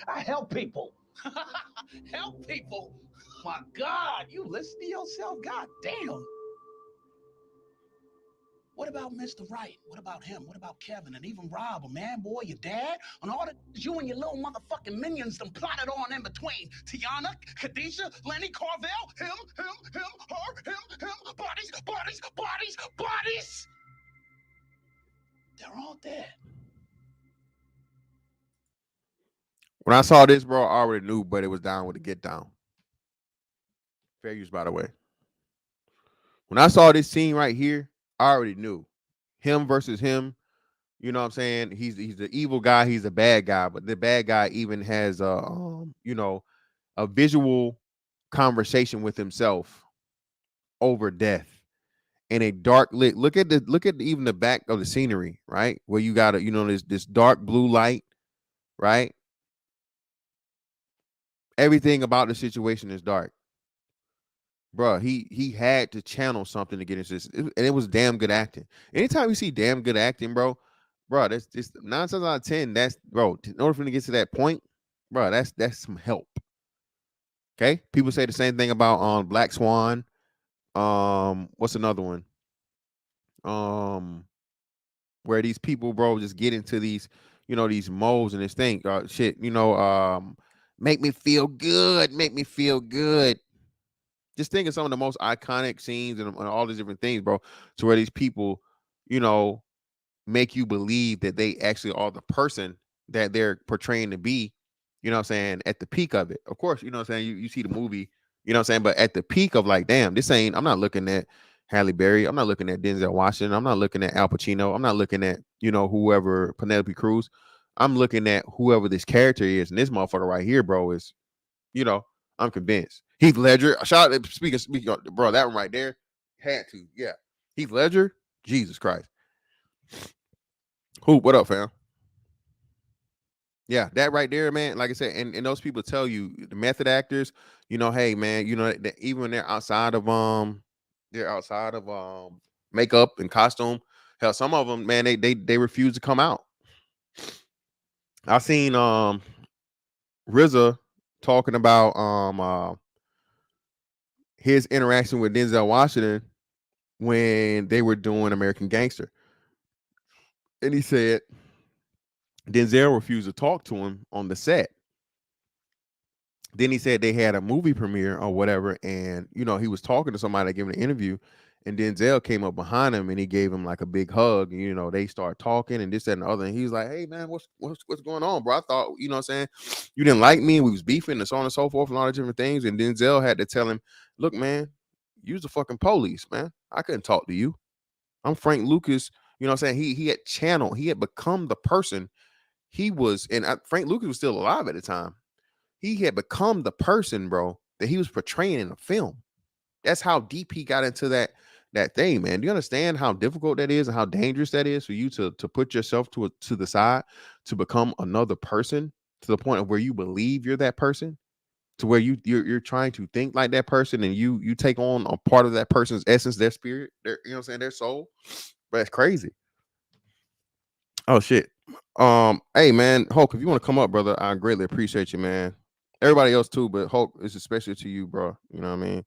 I help people. Help people. My God, you listen to yourself? God damn. What about Mr. Wright? What about him? What about Kevin? And even Rob, a man, boy, your dad? And all that you and your little motherfucking minions them plotted on in between. Tiana, Khadijah, Lenny, Carvel, him, her, him, bodies. They're all dead. When I saw this, bro, I already knew, but it was down with the Get Down. Fair use, by the way. When I saw this scene right here, I already knew. Him versus him, you know what I'm saying? He's the evil guy, he's the bad guy, but the bad guy even has you know, a visual conversation with himself over death. In a dark lit, look at even the back of the scenery, right? Where you got you know, this dark blue light, right? Everything about the situation is dark. Bro, he had to channel something to get into this, and it was damn good acting. Anytime you see damn good acting, bro, that's just 9 times out of 10. That's, bro, in order for him to get to that point, bro, that's some help. Okay, people say the same thing about Black Swan. What's another one? Where these people, bro, just get into these, these modes and this thing, shit, make me feel good, make me feel good. Just think of some of the most iconic scenes and all these different things, bro, to where these people, make you believe that they actually are the person that they're portraying to be, what I'm saying, at the peak of it. Of course, what I'm saying, you see the movie, what I'm saying, but at the peak of like, damn, I'm not looking at Halle Berry, I'm not looking at Denzel Washington, I'm not looking at Al Pacino, I'm not looking at, whoever, Penelope Cruz. I'm looking at whoever this character is, and this motherfucker right here, bro, is, I'm convinced. Heath Ledger, shout out, speaking, bro, that one right there, had to, yeah. Heath Ledger, Jesus Christ. Hoop, what up, fam? Yeah, that right there, man. Like I said, and those people tell you, the method actors, hey, man, that even when they're outside of makeup and costume. Hell, some of them, man, they refuse to come out. I seen RZA talking about his interaction with Denzel Washington when they were doing American Gangster, and he said Denzel refused to talk to him on the set. Then he said they had a movie premiere or whatever, and he was talking to somebody, giving an interview, and Denzel came up behind him and he gave him like a big hug. They start talking and this, that, and the other. And he was like, "Hey man, what's going on, bro? I thought, what I'm saying, you didn't like me. We was beefing and so on and so forth and all the different things." And Denzel had to tell him, "Look, man, you's the fucking police, man. I couldn't talk to you. I'm Frank Lucas." You know what I'm saying? He had channeled, he had become the person he was, and Frank Lucas was still alive at the time. He had become the person, bro, that he was portraying in the film. That's how deep he got into that thing, man. Do you understand how difficult that is and how dangerous that is for you to put yourself to the side, to become another person, to the point of where you believe you're that person, to where you're trying to think like that person, and you take on a part of that person's essence, their spirit, their, what I'm saying, their soul. But it's crazy. Oh shit. Hey man, Hulk, if you want to come up, brother, I greatly appreciate you, man. Everybody else too, but Hulk is especially to you, bro. You know what I mean?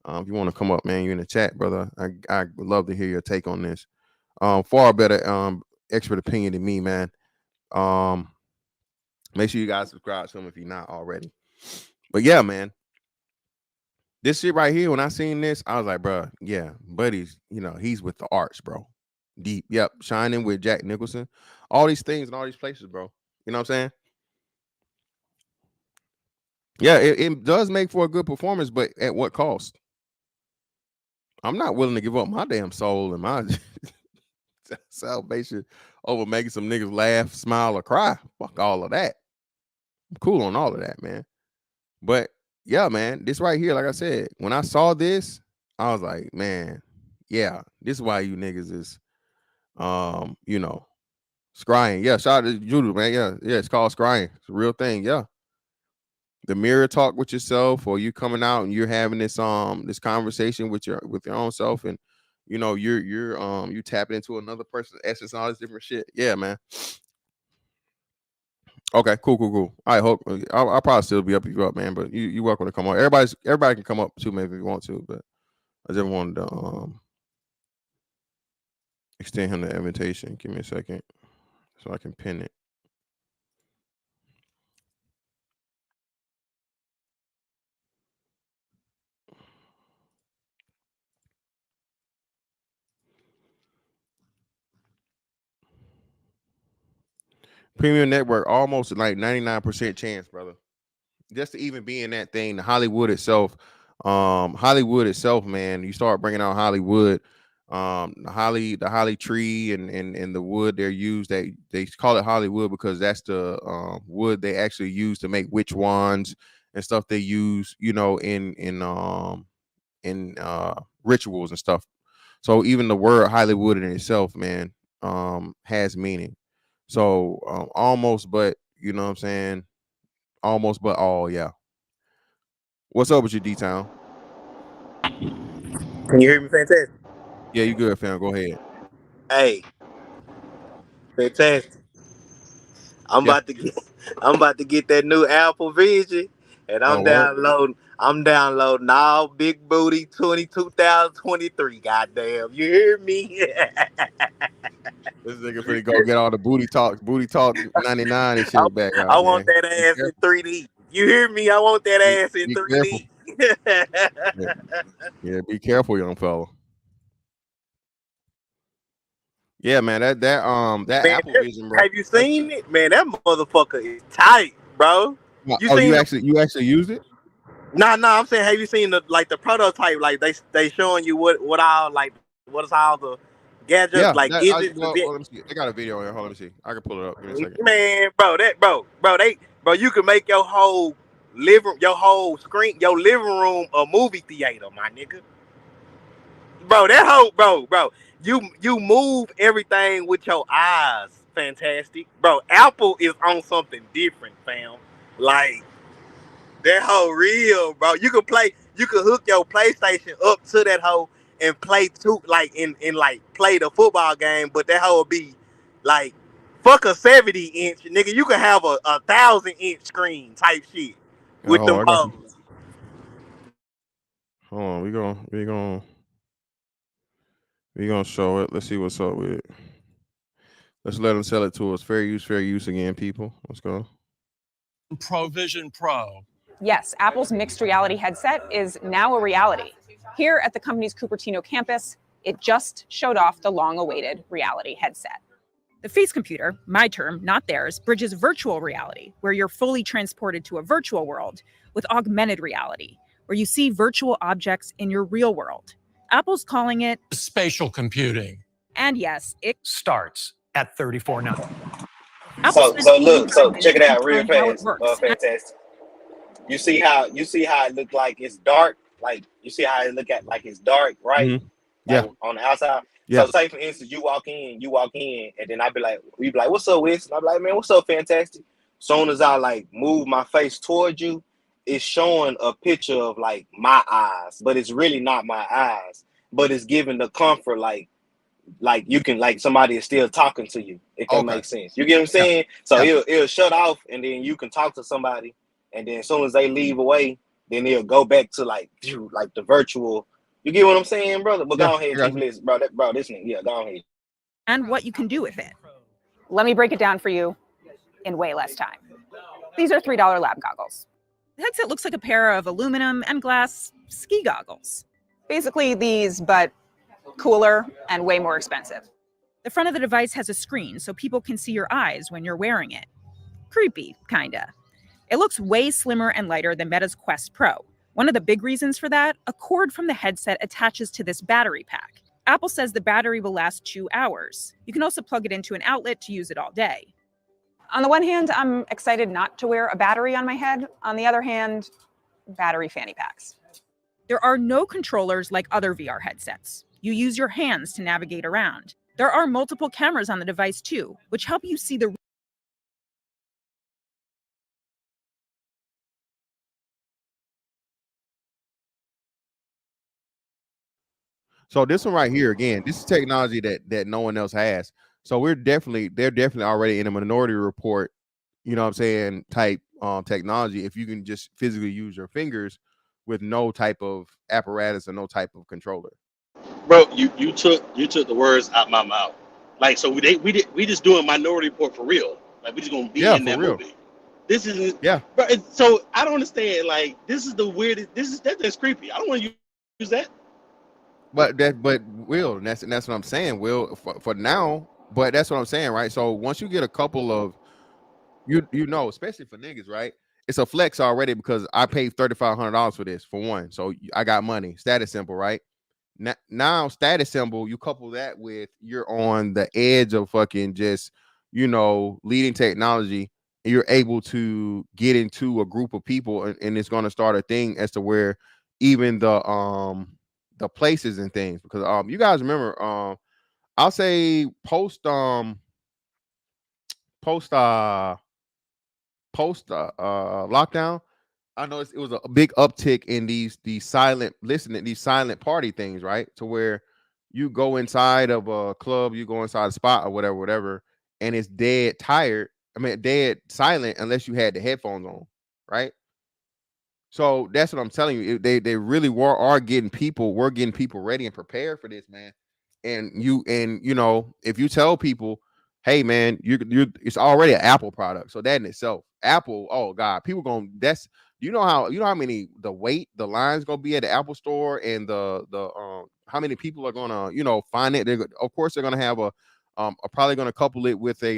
If you want to come up, man, you're in the chat, brother. I would love to hear your take on this. Far better expert opinion than me, man. Make sure you guys subscribe to him if you're not already. But yeah, man, this shit right here, when I seen this, I was like, bro, yeah, buddy's, he's with the arts, bro. Deep, yep, Shining with Jack Nicholson, all these things and all these places, bro. You know what I'm saying? Yeah, it does make for a good performance, but at what cost? I'm not willing to give up my damn soul and my salvation over making some niggas laugh, smile, or cry. Fuck all of that. I'm cool on all of that, man. But yeah, man, this right here, like I said, when I saw this, I was like, man, yeah, this is why you niggas is, scrying. Yeah, shout out to Judah, man. Yeah, it's called scrying. It's a real thing. Yeah. The mirror talk with yourself, or you coming out and you're having this conversation with your own self, and you tapping into another person's essence and all this different shit. Yeah, man. Okay, cool. All right, Hulk. I'll probably still be up if you're up, man. But you welcome to come on. Everybody can come up too, maybe if you want to. But I just wanted to extend him the invitation. Give me a second so I can pin it. Premium Network, almost like 99% chance, brother. Just to even be in that thing, the Hollywood itself, man. You start bringing out Hollywood, the holly tree and the wood they're used. They call it Hollywood because that's the wood they actually use to make witch wands and stuff. They use, in rituals and stuff. So even the word Hollywood in itself, man, has meaning. So almost, but you know what I'm saying? Almost, but all, yeah. What's up with you, D-Town? Can you hear me fantastic? Yeah, you good, fam. Go ahead. Hey, fantastic. I'm about to get that new Apple Vision, and I'm downloading all Big Booty 2023. Goddamn, you hear me? This nigga finna go get all the booty talk 99 and shit back I out, want man. that ass in 3D. You hear me? I want that ass in Be careful. 3D. Yeah, be careful, young fella. Yeah, man, that Man, Apple Vision, bro. have you seen it? Man, that motherfucker is tight, bro. You actually used it? Nah, I'm saying, have you seen the prototype? Like they showing you what is all the gadgets like? Is it? Let me see. They got a video on here. Hold on, let me see. I can pull it up. Give me a second. Man, bro, you can make your whole living room a movie theater, my nigga. Bro, that whole bro, you move everything with your eyes. Fantastic, bro. Apple is on something different, fam. Like that whole real, bro. You can hook your PlayStation up to that whole and play play the football game, but that whole will be like fuck a 70-inch, nigga. You can have a 1,000-inch screen type shit with them hoes. Hold on, we gonna show it. Let's see what's up with it. Let's let them sell it to us. Fair use again, people. Let's go. ProVision Pro. Yes, Apple's mixed reality headset is now a reality. Here at the company's Cupertino campus, it just showed off the long-awaited reality headset. The face computer, my term, not theirs, bridges virtual reality, where you're fully transported to a virtual world, with augmented reality, where you see virtual objects in your real world. Apple's calling it spatial computing. And yes, it starts at $34.99. So check it out real fast. Fantastic. You see how it look like it's dark? Like you see how it look at like it's dark, right? Mm-hmm. Yeah. Like, on the outside. Yeah. So say for instance, you walk in, and then you be like, what's up, Winston? I'll be like, man, what's up, Fantastic? Soon as I like move my face towards you, it's showing a picture of like my eyes, but it's really not my eyes. But it's giving the comfort like you can like somebody is still talking to you, if that makes sense. You get what I'm saying? Yeah. So it'll shut off and then you can talk to somebody, and then as soon as they leave away, then it'll go back to like the virtual. You get what I'm saying, brother? But go ahead, Chief Liz, bro. This nigga, go ahead. And what you can do with it. Let me break it down for you in way less time. These are $3 lab goggles. The headset looks like a pair of aluminum and glass ski goggles. Basically these, but cooler and way more expensive. The front of the device has a screen so people can see your eyes when you're wearing it. Creepy, kinda. It looks way slimmer and lighter than Meta's Quest Pro. One of the big reasons for that, a cord from the headset attaches to this battery pack. Apple says the battery will last 2 hours. You can also plug it into an outlet to use it all day. On the one hand, I'm excited not to wear a battery on my head. On the other hand, battery fanny packs. There are no controllers like other VR headsets. You use your hands to navigate around. There are multiple cameras on the device too, which help you see the So this one right here, again, this is technology that no one else has. So they're definitely already in a minority report, you know what I'm saying, type technology. If you can just physically use your fingers with no type of apparatus or no type of controller. Bro, you took the words out my mouth. Like, so we just doing minority report for real. Like, we just gonna be in that movie. This is bro. So I don't understand. Like, this is the weirdest. That's creepy. I don't want to use that. But Will, and that's what I'm saying, Will, for now. But that's what I'm saying, right? So once you get a couple of, you know, especially for niggas, right? It's a flex already because I paid $3,500 for this, for one. So I got money. Status symbol, right? Now status symbol, you couple that with you're on the edge of fucking just, you know, leading technology, and you're able to get into a group of people, and it's going to start a thing as to where even the places and things, because you guys remember I'll say post lockdown, I know it was a big uptick in these silent listening, these silent party things, right? To where you go inside of a club, you go inside a spot or whatever, and it's dead tired, I mean, dead silent unless you had the headphones on, right? So that's what I'm telling you. They really are getting people. We're getting people ready and prepared for this, man. And you know, if you tell people, hey, man, it's already an Apple product. So that in itself, Apple, oh God, people you know how many the line's gonna be at the Apple store, and the how many people are gonna, you know, find it. Of course they're gonna have are probably gonna couple it with a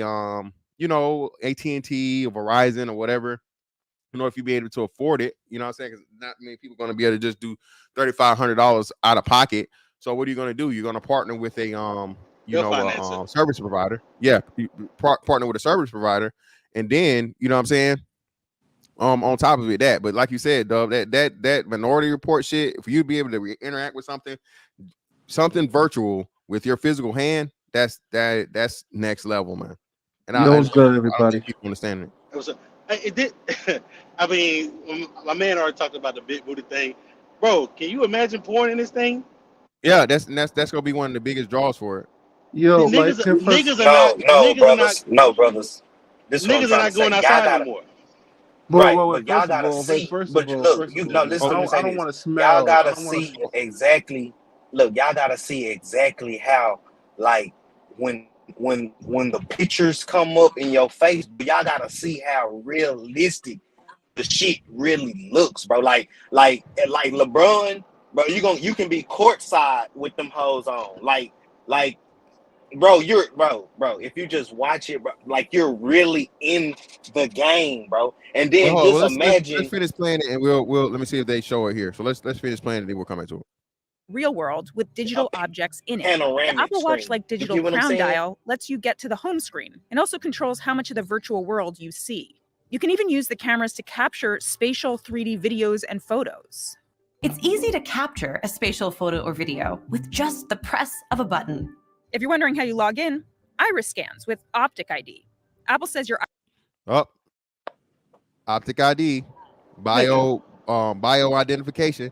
you know, AT&T or Verizon or whatever. You know, if you be able to afford it, you know what I'm saying? Because not many people are going to be able to just do $3,500 out of pocket. So what are you going to do? You're going to partner with a service provider. Yeah, partner with a service provider, and then you know what I'm saying. On top of it, but like you said, Dub, that Minority Report shit, for you to be able to interact with something virtual with your physical hand, that's next level, man. And Yo, what's good, I don't everybody? think people understand it. It did. I mean, my man already talked about the big booty thing, bro. Can you imagine porn in this thing? Yeah, that's gonna be one of the biggest draws for it. Yo, niggas no, brothers. This is what I'm niggas are trying not to say. going Y'all outside gotta, anymore. right, Wait, but y'all gotta see. But look, you know, listen to me say I don't this. want to smell. Y'all gotta see exactly. Look, y'all gotta see exactly how, like, when the pictures come up in your face, y'all gotta see how realistic the shit really looks, bro. Like LeBron, bro. You can be courtside with them hoes on, like. Bro, if you just watch it, bro, like you're really in the game, bro. And then imagine. Let's finish playing it, and we'll let me see if they show it here. So let's finish playing it, and then we'll come back to it. Real world with digital objects in it. Panoramic The Apple Watch screen. like digital crown dial lets you get to the home screen and also controls how much of the virtual world you see. You can even use the cameras to capture spatial 3D videos and photos. It's easy to capture a spatial photo or video with just the press of a button. If you're wondering how you log in, iris scans with Optic ID. Apple says your Optic ID, bio identification.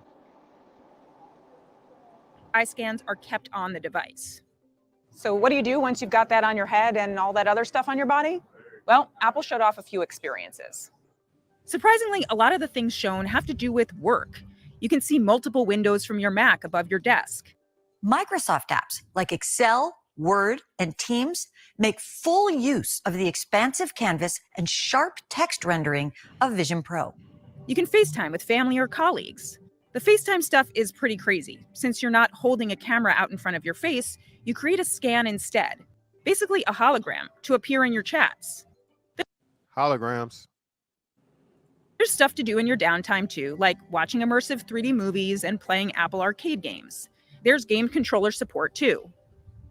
Eye scans are kept on the device. So what do you do once you've got that on your head and all that other stuff on your body? Well, Apple showed off a few experiences. Surprisingly, a lot of the things shown have to do with work. You can see multiple windows from your Mac above your desk. Microsoft apps like Excel, Word, and Teams make full use of the expansive canvas and sharp text rendering of Vision Pro. You can FaceTime with family or colleagues. The FaceTime stuff is pretty crazy. Since you're not holding a camera out in front of your face, you create a scan instead. Basically a hologram to appear in your chats. Holograms. There's stuff to do in your downtime too, like watching immersive 3D movies and playing Apple Arcade games. There's game controller support too.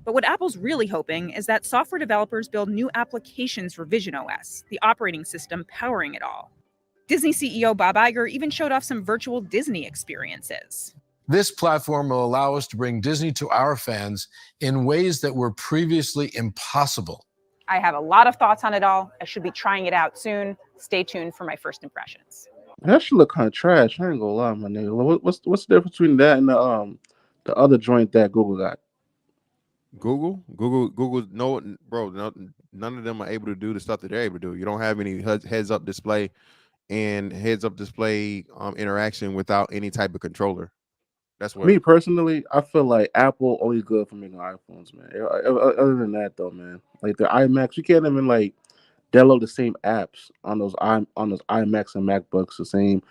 But what Apple's really hoping is that software developers build new applications for Vision OS, the operating system powering it all. Disney CEO Bob Iger even showed off some virtual Disney experiences. This platform will allow us to bring Disney to our fans in ways that were previously impossible. I have a lot of thoughts on it all. I should be trying it out soon. Stay tuned for my first impressions. That should look kind of trash. I ain't gonna lie, my nigga. What's the difference between that and the other joint that Google got? Google, no, bro. None of them are able to do the stuff that they're able to do. You don't have any heads-up display and heads-up display interaction without any type of controller. That's what. Me personally, I feel like Apple only good for making iPhones, man. Other than that, though, man, like the iMacs, you can't even like download the same apps on those iMacs and MacBooks the same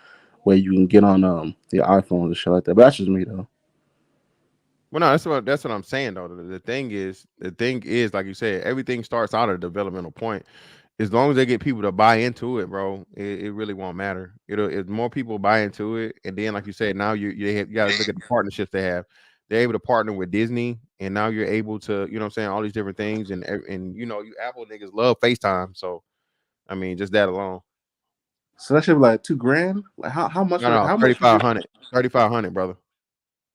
way you can get on the iPhones and shit like that. But that's just me, though. Well, no, that's what I'm saying though. The thing is, like you said, everything starts out at a developmental point. As long as they get people to buy into it, bro, it really won't matter. If more people buy into it, and then like you said, now you got to look at the partnerships they have. They're able to partner with Disney, and now you're able to, you know what I'm saying, all these different things, and you know, you Apple niggas love FaceTime, so I mean, just that alone. So that should be like $2,000. Like how much? No, how 3,500, 3,500, brother.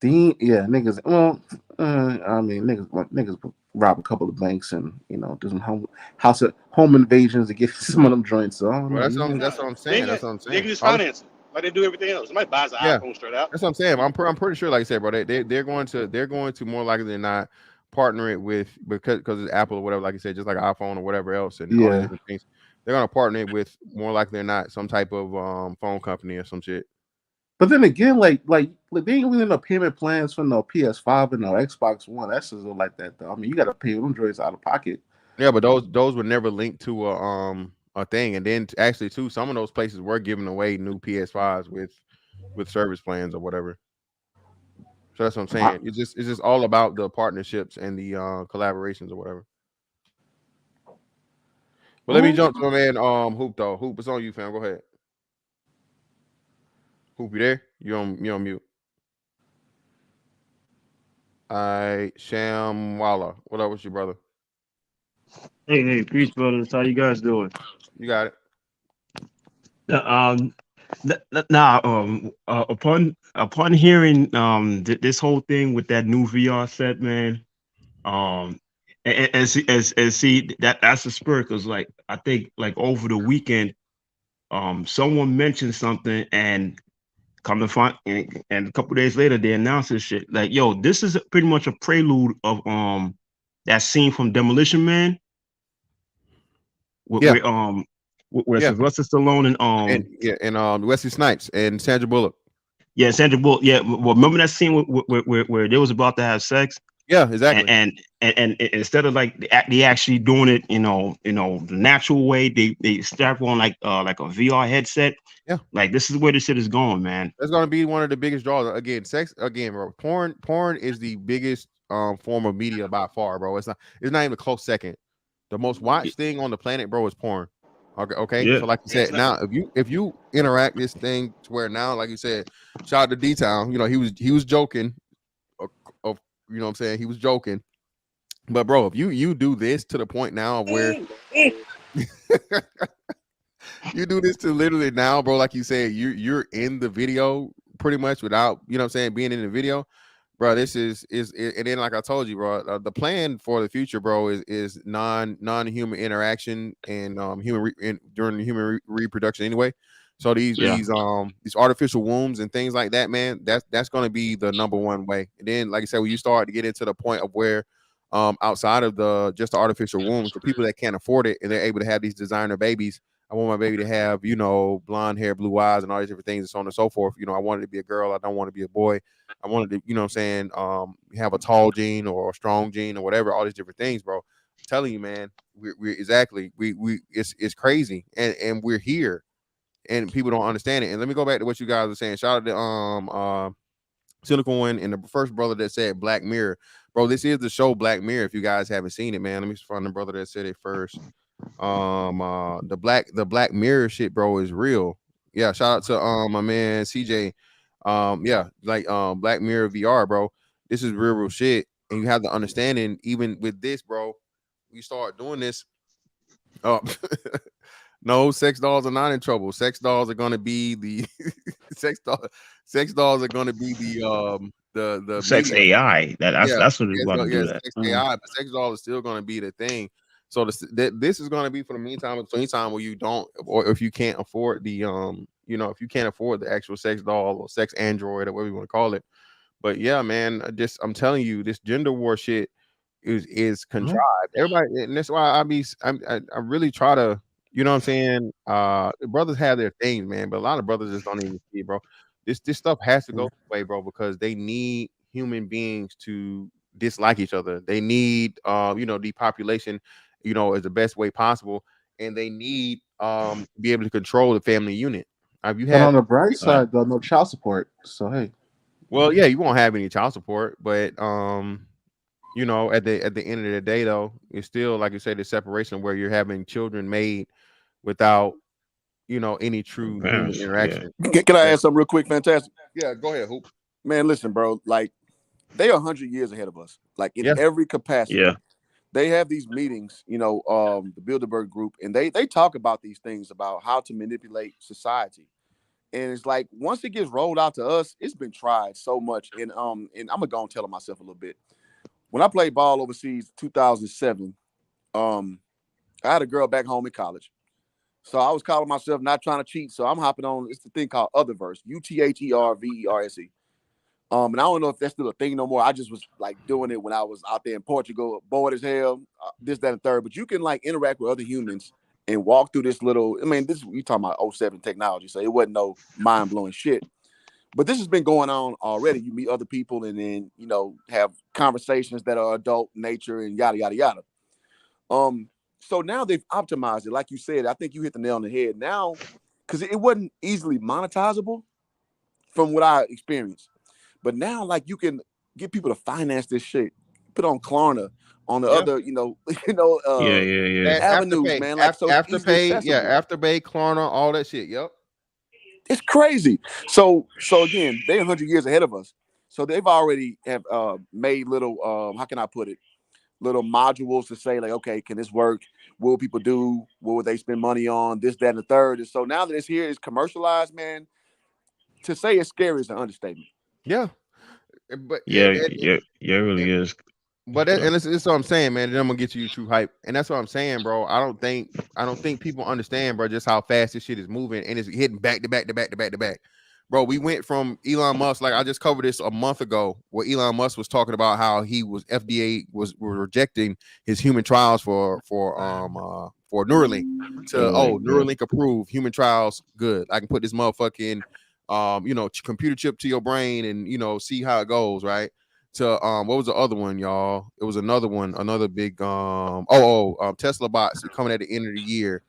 Yeah, niggas. Well, I mean, niggas rob a couple of banks and do some home invasions to get some of them joints. So well, that's what I'm saying. They can just finance it like they do everything else. Somebody buys an iPhone straight out. That's what I'm saying. I'm pretty sure, like I said, bro, they're going to more likely than not partner it with because it's Apple or whatever, like you said, just like iPhone or whatever else and all these different things. they're gonna partner with more likely than not some type of phone company or some shit. But then again, like they ain't really no payment plans for no PS5 and no Xbox One. That's just like that though. I mean, you got to pay them droids out of pocket. Yeah, but those were never linked to a thing. And then actually too, some of those places were giving away new PS5s with service plans or whatever. So that's what I'm saying. It's just all about the partnerships and the collaborations or whatever. But let me jump to my man Hoop though. Hoop, it's on you, fam. Go ahead. Hoop, you there? You on mute. Sham Walla. What up with you, brother? Hey, peace, brothers. How you guys doing? You got it. Upon hearing this whole thing with that new VR set, man, and see that's the spirit, because like I think like over the weekend, someone mentioned something and come to find, and a couple days later they announced this shit. Like, yo, this is pretty much a prelude of that scene from Demolition Man. Where Sylvester Stallone and Wesley Snipes and Sandra Bullock. Yeah, Sandra Bullock. Yeah, well, remember that scene where they was about to have sex? Yeah, exactly. And instead of like they actually doing it, the natural way, they strap on like a VR headset. Yeah, like this is where this shit is going, man. That's gonna be one of the biggest draws. Again, bro. Porn is the biggest form of media by far, bro. It's not even a close second. The most watched thing on the planet, bro, is porn. Okay. Yeah. So like you said, now if you interact this thing to where now, like you said, shout out to D-Town, he was joking. Of you know what I'm saying? He was joking. But bro, if you do this to the point now of where you do this to literally now, bro, like you said, you're in the video pretty much without, you know what I'm saying, being in the video. Bro, this is and then like I told you, bro, the plan for the future, bro, is non-human interaction and during human reproduction anyway. So these artificial wombs and things like that, man, that's going to be the number one way. And then, like I said, when you start to get into the point of where outside of just the artificial wombs, for people that can't afford it and they're able to have these designer babies. I want my baby to have, blonde hair, blue eyes, and all these different things, and so on and so forth. I wanted to be a girl. I don't want to be a boy. I wanted to, you know what I'm saying, have a tall gene or a strong gene or whatever, all these different things, bro. I'm telling you, man, it's crazy. And we're here and people don't understand it. And let me go back to what you guys were saying. Shout out to Silicoin and the first brother that said Black Mirror. Bro, this is the show Black Mirror. If you guys haven't seen it, man, let me find the brother that said it first. The Black Mirror shit, bro, is real. Yeah, shout out to my man CJ. Black Mirror VR, bro. This is real shit, and you have the understanding. Even with this, bro, you start doing this. No, sex dolls are not in trouble. Sex dolls are gonna be the sex dolls are gonna be the sex media. AI. That's what it's about to do. That sex AI, but sex doll is still gonna be the thing. So this is going to be for the meantime, between time where you don't, or if you can't afford the, if you can't afford the actual sex doll or sex android or whatever you want to call it. But yeah, man, I'm telling you, this gender war shit is contrived. Everybody, and that's why I really try to, you know what I'm saying? Brothers have their things, man, but a lot of brothers just don't even see, bro. This stuff has to go away, bro, because they need human beings to dislike each other. They need, depopulation. Is the best way possible, and they need to be able to control the family unit. But on the bright side, though, no child support. So hey, well, yeah, you won't have any child support, but at the end of the day, though, it's still, like you say, the separation where you're having children made without any true human interaction. Yeah. Can I add something real quick? Fantastic. Yeah, go ahead, Hoop. Man, listen, bro. Like they are 100 years ahead of us. Like in every capacity. Yeah. They have these meetings, the Bilderberg group, and they talk about these things about how to manipulate society. And it's like once it gets rolled out to us, it's been tried so much. And I'm gonna go and tell myself a little bit. When I played ball overseas, 2007, I had a girl back home in college. So I was calling myself not trying to cheat. So I'm hopping on. It's the thing called Otherverse, UTHERVERSE. And I don't know if that's still a thing no more. I just was like doing it when I was out there in Portugal, bored as hell, this, that, and third. But you can like interact with other humans and walk through this little. I mean, this we talking about 07 technology, so it wasn't no mind blowing shit. But this has been going on already. You meet other people, and then have conversations that are adult nature and yada yada yada. So now they've optimized it, like you said. I think you hit the nail on the head. Now, because it wasn't easily monetizable, from what I experienced. But now, like, you can get people to finance this shit, put on Klarna, on the other, avenues, Afterpay, man. Like, so it's easily Afterpay, accessible. Afterpay, Klarna, all that shit. Yep. It's crazy. So again, they're 100 years ahead of us. So they've already have made little, how can I put it? Little modules to say, like, okay, can this work? What will people do? What would they spend money on? This, that, and the third. And so now that it's here, it's commercialized, man. To say it's scary is an understatement. Yeah. But it really is. But and it's what I'm saying, man. Then I'm gonna get you true hype, and that's what I'm saying, bro. I don't think people understand, bro, just how fast this shit is moving, and it's hitting back to back to back to back to back, bro. We went from Elon Musk, like I just covered this a month ago, where Elon Musk was talking about how he was FDA was rejecting his human trials for Neuralink to Neuralink approved, human trials good. I can put this motherfucking computer chip to your brain and see how it goes, right? To what was the other one, y'all? It was another one, another big Tesla bots coming at the end of the year.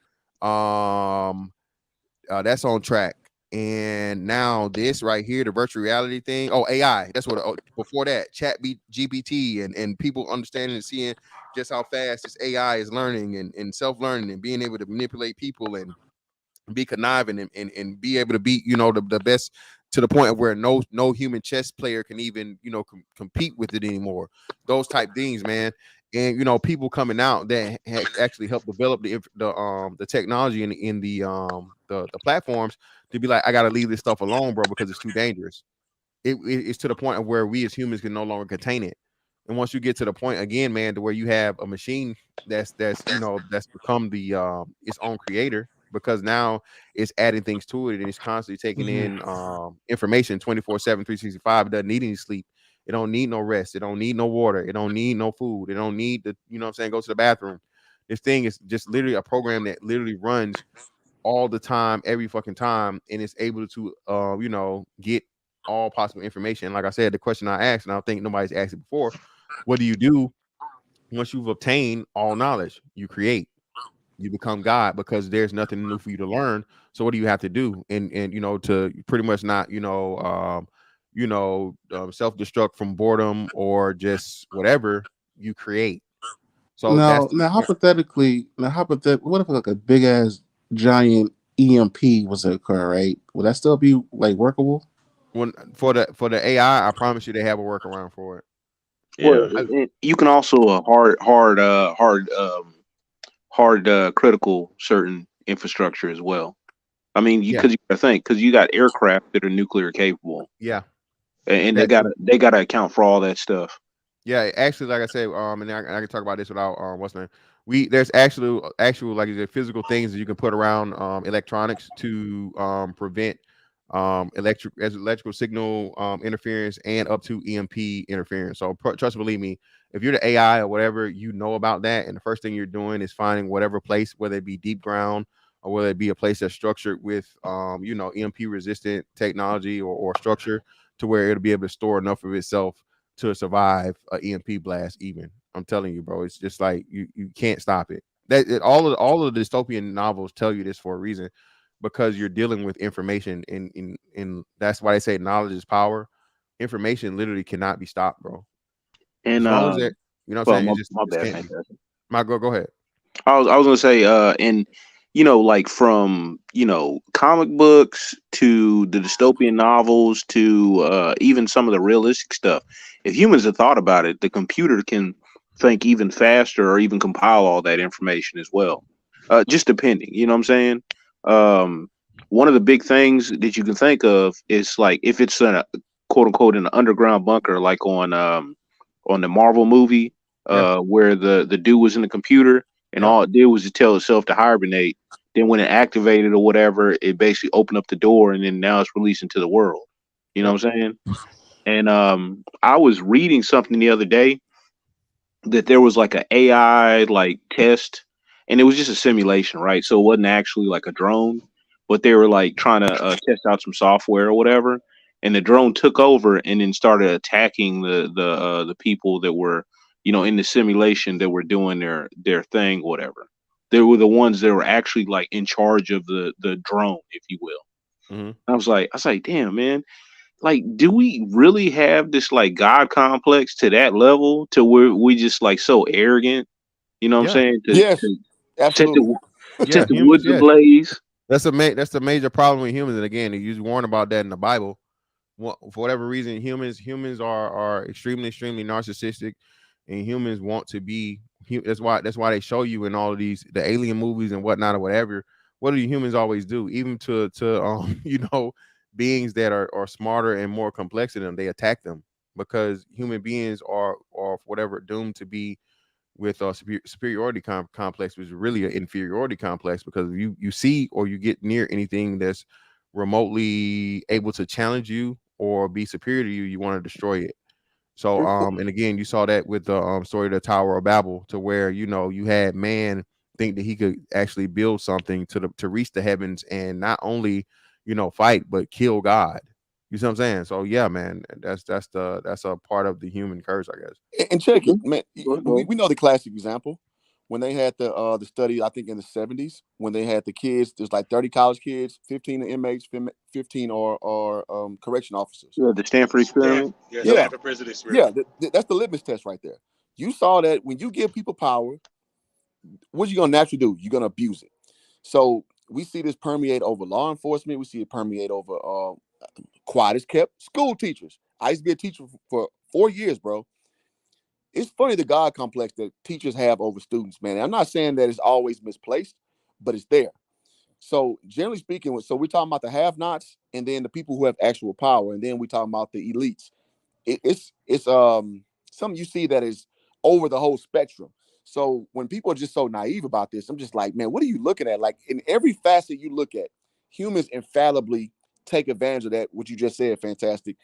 That's on track. And now this right here, the virtual reality thing. Oh, AI. That's what before that, GPT and people understanding and seeing just how fast this AI is learning and self-learning and being able to manipulate people and be conniving and be able to be the best, to the point of where no human chess player can even compete with it anymore. Those type things, man. And people coming out that actually helped develop the technology in the platforms to be like, I gotta leave this stuff alone, bro, because it's too dangerous. It's to the point of where we as humans can no longer contain it. And once you get to the point again, man, to where you have a machine that's become its own creator, because now it's adding things to it and it's constantly taking in information 24/7, 365. It doesn't need any sleep. It don't need no rest. It don't need no water. It don't need no food. It don't need to, go to the bathroom. This thing is just literally a program that literally runs all the time, every fucking time, and it's able to get all possible information. Like I said, the question I asked, and I don't think nobody's asked it before, what do you do once you've obtained all knowledge? You create. You become God, because there's nothing new for you to learn. So what do you have to do? And to pretty much not self-destruct from boredom or just whatever, you create. So now hypothetically, what if like a big ass giant EMP was to occur, right? Would that still be like workable? When for the AI, I promise you they have a workaround for it. Well, you can also hard critical certain infrastructure as well. I mean, because you gotta think, because you got aircraft that are nuclear capable. Yeah, and they gotta account for all that stuff. Yeah, actually, like I said, and I can talk about this without what's the name. There's actual like the physical things that you can put around electronics to prevent electrical signal interference and up to EMP interference. So trust, believe me, if you're the AI or whatever, you know about that, and the first thing you're doing is finding whatever place, whether it be deep ground or whether it be a place that's structured with EMP resistant technology or structure, to where it'll be able to store enough of itself to survive an EMP blast. Even, I'm telling you, bro, it's just like you can't stop it. All of the dystopian novels tell you this for a reason, because you're dealing with information, and that's why they say knowledge is power. Information literally cannot be stopped, bro. And as long as it, what I'm saying, my bad. Go ahead. I was gonna say, and like from comic books to the dystopian novels to even some of the realistic stuff. If humans have thought about it, the computer can think even faster or even compile all that information as well. Just depending, you know what I'm saying? One of the big things that you can think of is like if it's in a quote unquote in an underground bunker, like on the Marvel movie, where the dude was in the computer and all it did was to tell itself to hibernate. Then when it activated or whatever, it basically opened up the door, and then now it's released into the world. You know what I'm saying? And I was reading something the other day that there was like an AI like test and it was just a simulation, right? So it wasn't actually like a drone, but they were like trying to test out some software or whatever. And the drone took over and then started attacking the people that were, you know, in the simulation that were doing their thing, whatever. They were the ones that were actually like in charge of the drone, if you will. Mm-hmm. I was like, damn, man. Like, do we really have this like God complex to that level to where we just like so arrogant? You know what I'm saying? Yes, To absolutely. set the woods ablaze. That's the major problem with humans. And again, you warn about that in the Bible. For whatever reason, humans are extremely narcissistic, and humans want to be. That's why they show you in all of the alien movies and whatnot or whatever. What do humans always do? Even to you know, beings that are smarter and more complex than them, they attack them, because human beings are whatever doomed to be with a superiority complex, which is really an inferiority complex, because you see or you get near anything that's remotely able to challenge you or be superior to you, you want to destroy it. So and again, you saw that with the story of the Tower of Babel, to where, you know, you had man think that he could actually build something to reach the heavens, and not only, you know, fight but kill God. You see what I'm saying? So yeah, man, that's a part of the human curse, I guess. And check it, man. We know the classic example when they had the study, I think in the 70s, when they had the kids. There's like 30 college kids, 15 inmates, 15 are correction officers. Yeah, the Stanford experiment. Stanford prison experiment. Yeah, that's the litmus test right there. You saw that when you give people power, what you gonna naturally do? You're gonna abuse it. So we see this permeate over law enforcement. We see it permeate over quiet as kept school teachers. I used to be a teacher for 4 years, bro. It's funny the God complex that teachers have over students, man. I'm not saying that it's always misplaced, but it's there. So generally speaking, so we're talking about the have-nots, and then the people who have actual power, and then we talking about the elites. It's something you see that is over the whole spectrum. So when people are just so naive about this, I'm just like, man, what are you looking at? Like, in every facet you look at, humans infallibly take advantage of that. What you just said, fantastic.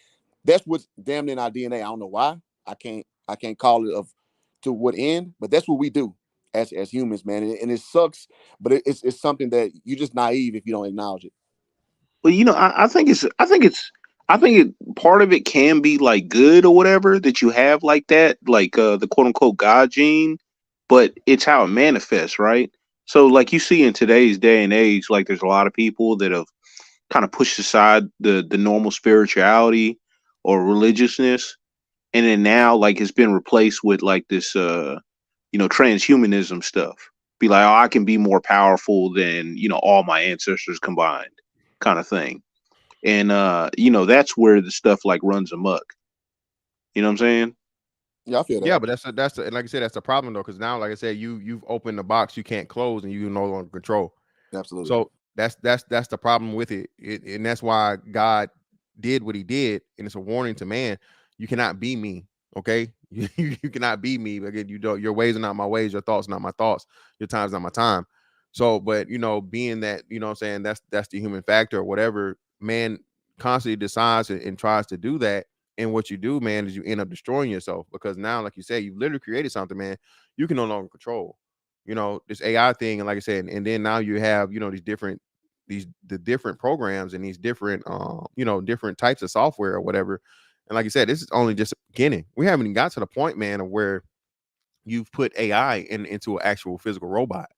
That's what's damn in our DNA. I don't know why. I can't call it to what end, but that's what we do as humans, man. And it sucks, but it's something that you're just naive if you don't acknowledge it. Well, you know, I think part of it can be like good or whatever, that you have like that, like the quote unquote God gene, but it's how it manifests, right? So like you see in today's day and age, like there's a lot of people that have kind of pushed aside the normal spirituality or religiousness, and then now like it's been replaced with like this you know, transhumanism stuff. Be like, oh, I can be more powerful than, you know, all my ancestors combined, kind of thing. And you know, that's where the stuff like runs amok. You know what I'm saying? Yeah, I feel that. Yeah, but that's and like I said, that's the problem though, because now, like I said, you've opened the box you can't close, and you no longer control. Absolutely. So that's the problem with it, and that's why God did what He did, and it's a warning to man: you cannot be me. Okay, you cannot be me. Again, your ways are not my ways, your thoughts are not my thoughts, your time's not my time. So, but you know, being that, you know what I'm saying, that's the human factor or whatever, man constantly decides and tries to do that. And what you do, man, is you end up destroying yourself, because now, like you said, you've literally created something, man, you can no longer control, you know, this AI thing. And like I said, and then now you have, you know, the different programs and these different, you know, different types of software or whatever. And like you said, this is only just the beginning. We haven't even got to the point, man, of where you've put AI into an actual physical robot.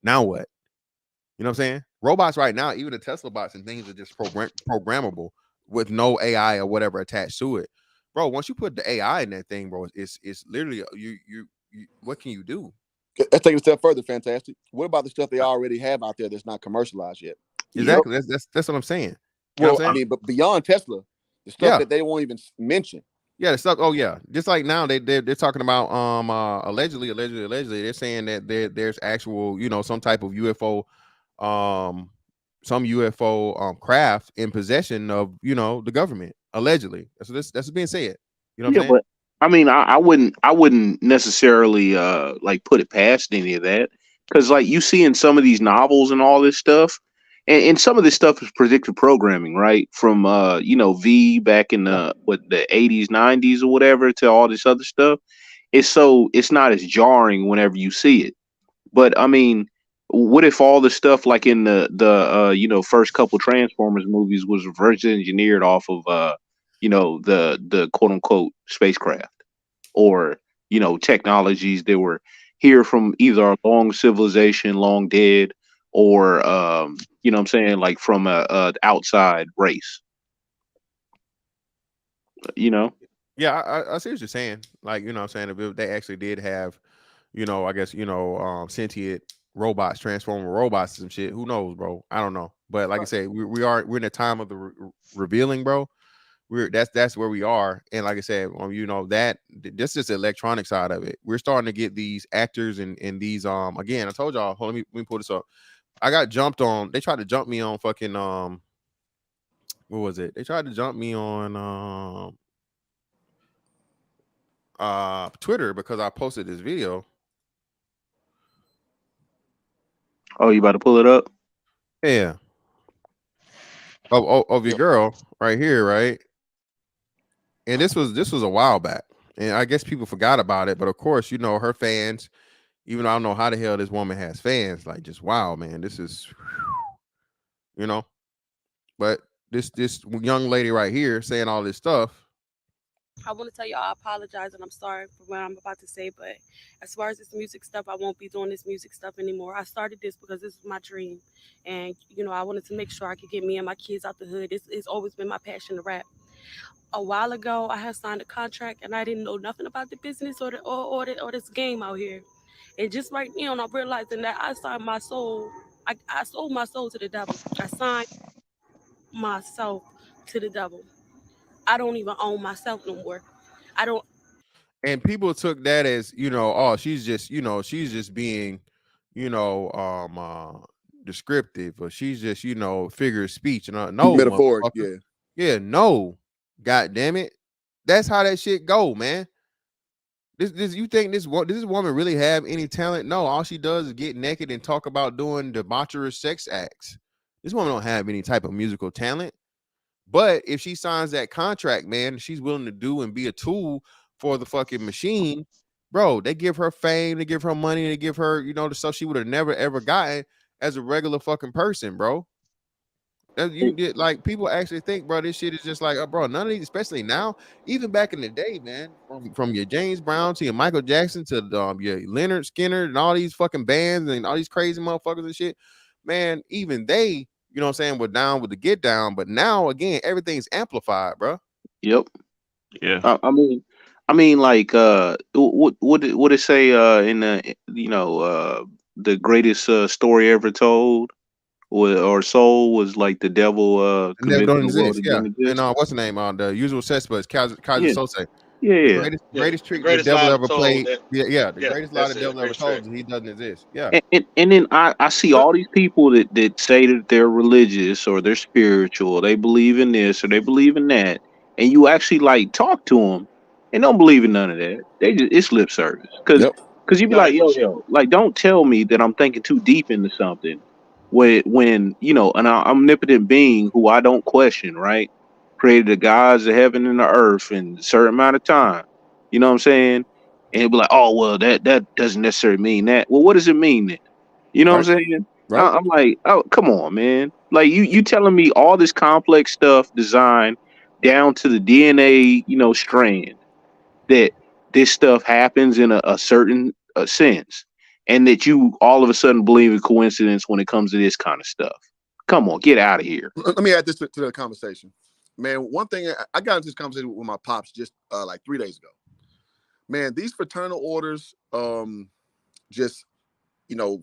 Now what? You know what I'm saying? Robots right now, even the Tesla bots and things, are just programmable with no AI or whatever attached to it. Bro, once you put the AI in that thing, bro, it's literally you what can you do? Let's take it a step further, fantastic. What about the stuff they already have out there that's not commercialized yet? Exactly. That's what I'm saying. You know Well, what I'm saying? I mean, but beyond Tesla, the stuff that they won't even mention. Yeah, the stuff. Oh yeah, just like now they're talking about allegedly they're saying that there's actual, you know, some type of UFO some UFO craft in possession of, you know, the government, allegedly. That's being said. You know what I'm saying? But I mean, I wouldn't necessarily like put it past any of that, because like you see in some of these novels and all this stuff, and some of this stuff is predictive programming, right? From you know, V back in the 80s, 90s or whatever, to all this other stuff. It's not as jarring whenever you see it. But I mean, What if all the stuff like in the first couple Transformers movies was reverse engineered off of the quote unquote spacecraft, or technologies that were here from either a long civilization, long dead, or what I'm saying, like from a outside race. Yeah, I see what you're saying. Like, what I'm saying, if they actually did have, I guess, sentient robots, transforming robots and some shit. Who knows, bro? I don't know. But like I said, we're in a time of the revealing, bro. That's where we are. And like I said, that's just the electronic side of it. We're starting to get these actors and these again, I told y'all, hold on, let me pull this up. I got jumped on. They tried to jump me on fucking what was it? They tried to jump me on Twitter because I posted this video. Oh, you about to pull it up? Yeah. Of your girl right here, right? And this was a while back. And I guess people forgot about it, but of course, her fans, even though I don't know how the hell this woman has fans, like, just wow, man, this is but this young lady right here saying all this stuff. I want to tell y'all I apologize and I'm sorry for what I'm about to say, but as far as this music stuff, I won't be doing this music stuff anymore. I started this because this was my dream, and I wanted to make sure I could get me and my kids out the hood. It's always been my passion to rap. A while ago, I had signed a contract and I didn't know nothing about the business or this game out here. And just right now, I'm realizing that I signed my soul. I sold my soul to the devil. I signed myself to the devil. I don't even own myself no more. I don't. And people took that as, oh, she's just being, descriptive, or she's just, figure of speech. And no, metaphoric, motherfucker. Yeah, no. God damn it. That's how that shit go, man. You think does this woman really have any talent? No, all she does is get naked and talk about doing debaucherous sex acts. This woman don't have any type of musical talent. But if she signs that contract, man, she's willing to do and be a tool for the fucking machine, bro. They give her fame, they give her money, they give her, the stuff she would have never ever gotten as a regular fucking person, bro. Like, people actually think, bro, this shit is just like, bro, none of these, especially now, even back in the day, man, from your James Brown to your Michael Jackson to your Leonard Skinner and all these fucking bands and all these crazy motherfuckers and shit, man, even they, what I'm saying, were down with the get down. But now, again, everything's amplified, bro. Yep. Yeah. I mean, like, what it say in the greatest story ever told, or Soul was like the devil convinced Don't the world exist, it yeah. didn't exist. And what's the name on the Usual Suspects? Kaiser Yeah. Sose. Yeah. The greatest trick the devil ever played. The greatest lie the devil ever told, trick. and he doesn't exist. Yeah. And then I see all these people that say that they're religious or they're spiritual, they believe in this or they believe in that, and you actually like talk to them and don't believe in none of that. It's lip service, because you be like, yo, like, don't tell me that I'm thinking too deep into something when an omnipotent being who I don't question, right, created the gods of heaven and the earth in a certain amount of time. You know what I'm saying? And it'd be like, oh, well, that doesn't necessarily mean that. Well, what does it mean then? You know what I'm saying? Right. I'm like, oh, come on, man. Like, you telling me all this complex stuff designed down to the DNA, strand, that this stuff happens in a certain sense, and that you all of a sudden believe in coincidence when it comes to this kind of stuff. Come on, get out of here. Let me add this to the conversation. Man, one thing, I got into this conversation with my pops just like 3 days ago. Man, these fraternal orders, just,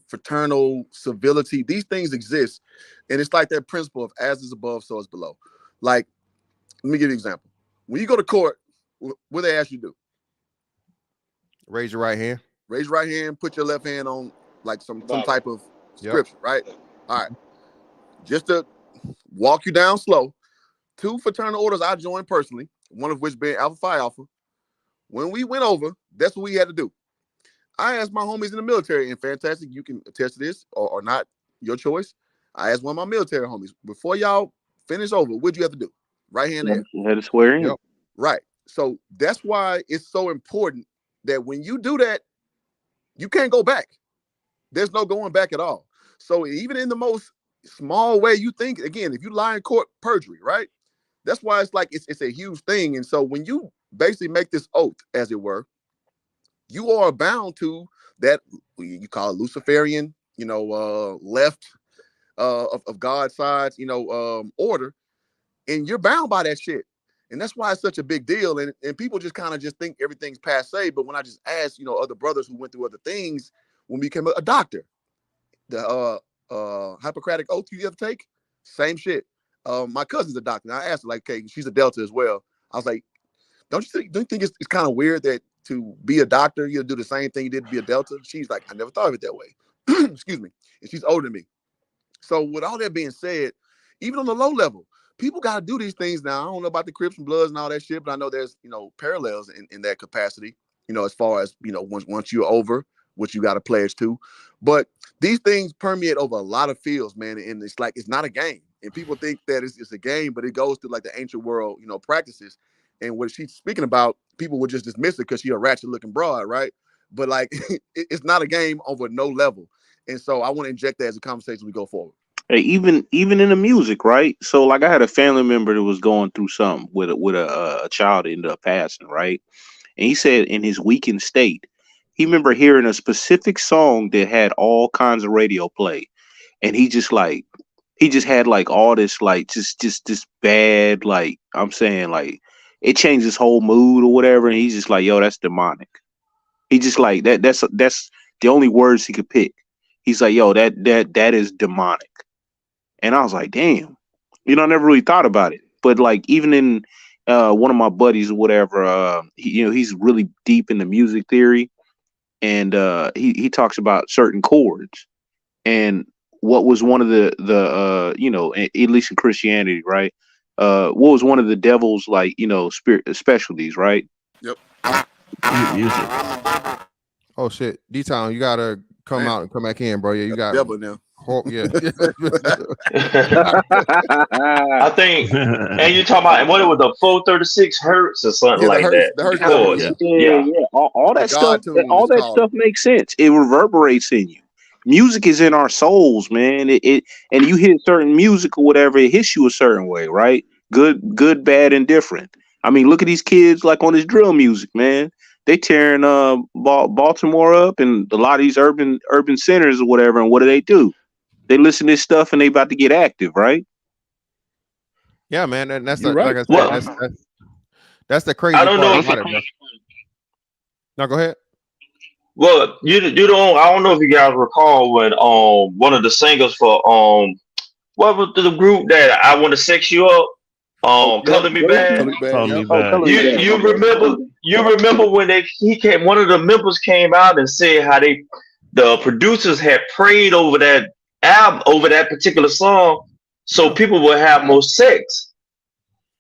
fraternal civility, these things exist. And it's like that principle of as is above, so is below. Like, let me give you an example. When you go to court, what they ask you to do? Raise your right hand. Raise your right hand, put your left hand on like some type of scripture, right? All right. Just to walk you down slow, 2 fraternal orders I joined personally, one of which being Alpha Phi Alpha. When we went over, that's what we had to do. I asked my homies in the military, and fantastic, you can attest to this or not, your choice. I asked one of my military homies, before y'all finish over, what'd you have to do? Right hand there. You had to swear in. Yep. Right. So that's why it's so important that when you do that, you can't go back. There's no going back at all. So even in the most small way you think, again, if you lie in court, perjury, right? That's why it's like it's a huge thing. And so when you basically make this oath, as it were, you are bound to that, you call it Luciferian, left of God's side, order, and you're bound by that shit. And that's why it's such a big deal. And people just kind of just think everything's passe. But when I just ask, other brothers who went through other things, when we became a doctor, the Hippocratic oath you ever take, same shit. My cousin's a doctor. And I asked her, like, okay, she's a Delta as well. I was like, don't you think it's kind of weird that to be a doctor, you'll do the same thing you did to be a Delta? She's like, I never thought of it that way. Excuse me. And she's older than me. So with all that being said, even on the low level, people got to do these things now. I don't know about the Crips and Bloods and all that shit, but I know there's, parallels in that capacity, as far as, once you're over, what you got to pledge to. But these things permeate over a lot of fields, man. And it's like, it's not a game. And people think that it's a game, but it goes through like the ancient world, practices. And what she's speaking about, people would just dismiss it because she's a ratchet looking broad, right? But like, it's not a game over no level. And so I want to inject that as a conversation we go forward. Hey, even in the music, right? So like I had a family member that was going through something with a child that ended up passing, right? And he said in his weakened state, he remember hearing a specific song that had all kinds of radio play. And he just had like all this, like just this bad, like I'm saying, like it changed his whole mood or whatever. And he's just like, yo, that's demonic. He just like that's the only words he could pick. He's like, yo, that is demonic. And I was like, damn, I never really thought about it. But like, even in one of my buddies or whatever, he's really deep into music theory. And he talks about certain chords. And what was one of the at least in Christianity, right? What was one of the devil's, like, spirit specialties, right? Yep. Music. Oh shit, D-Town, you gotta come out and come back in, bro. Yeah, you got devil now. Yeah. I think, and you talking about what it was, the 436 hertz or something like that. Yeah. All that stuff. All that stuff makes sense. It reverberates in you. Music is in our souls, man. It and you hear certain music or whatever, it hits you a certain way, right? Good, bad, and different. I mean, look at these kids like on this drill music, man. They tearing Baltimore up and a lot of these urban centers or whatever. And what do? They listen to this stuff and they about to get active, right? Yeah, man. And that's right. Like I said, that's the crazy I don't part know about it, bro. No, go ahead. Well, you don't. I don't know if you guys recall when one of the singers for what was the group that I Want to Sex You Up? Color Me Bad. You remember when he came? One of the members came out and said how the producers had prayed over that album, over that particular song, so people would have more sex.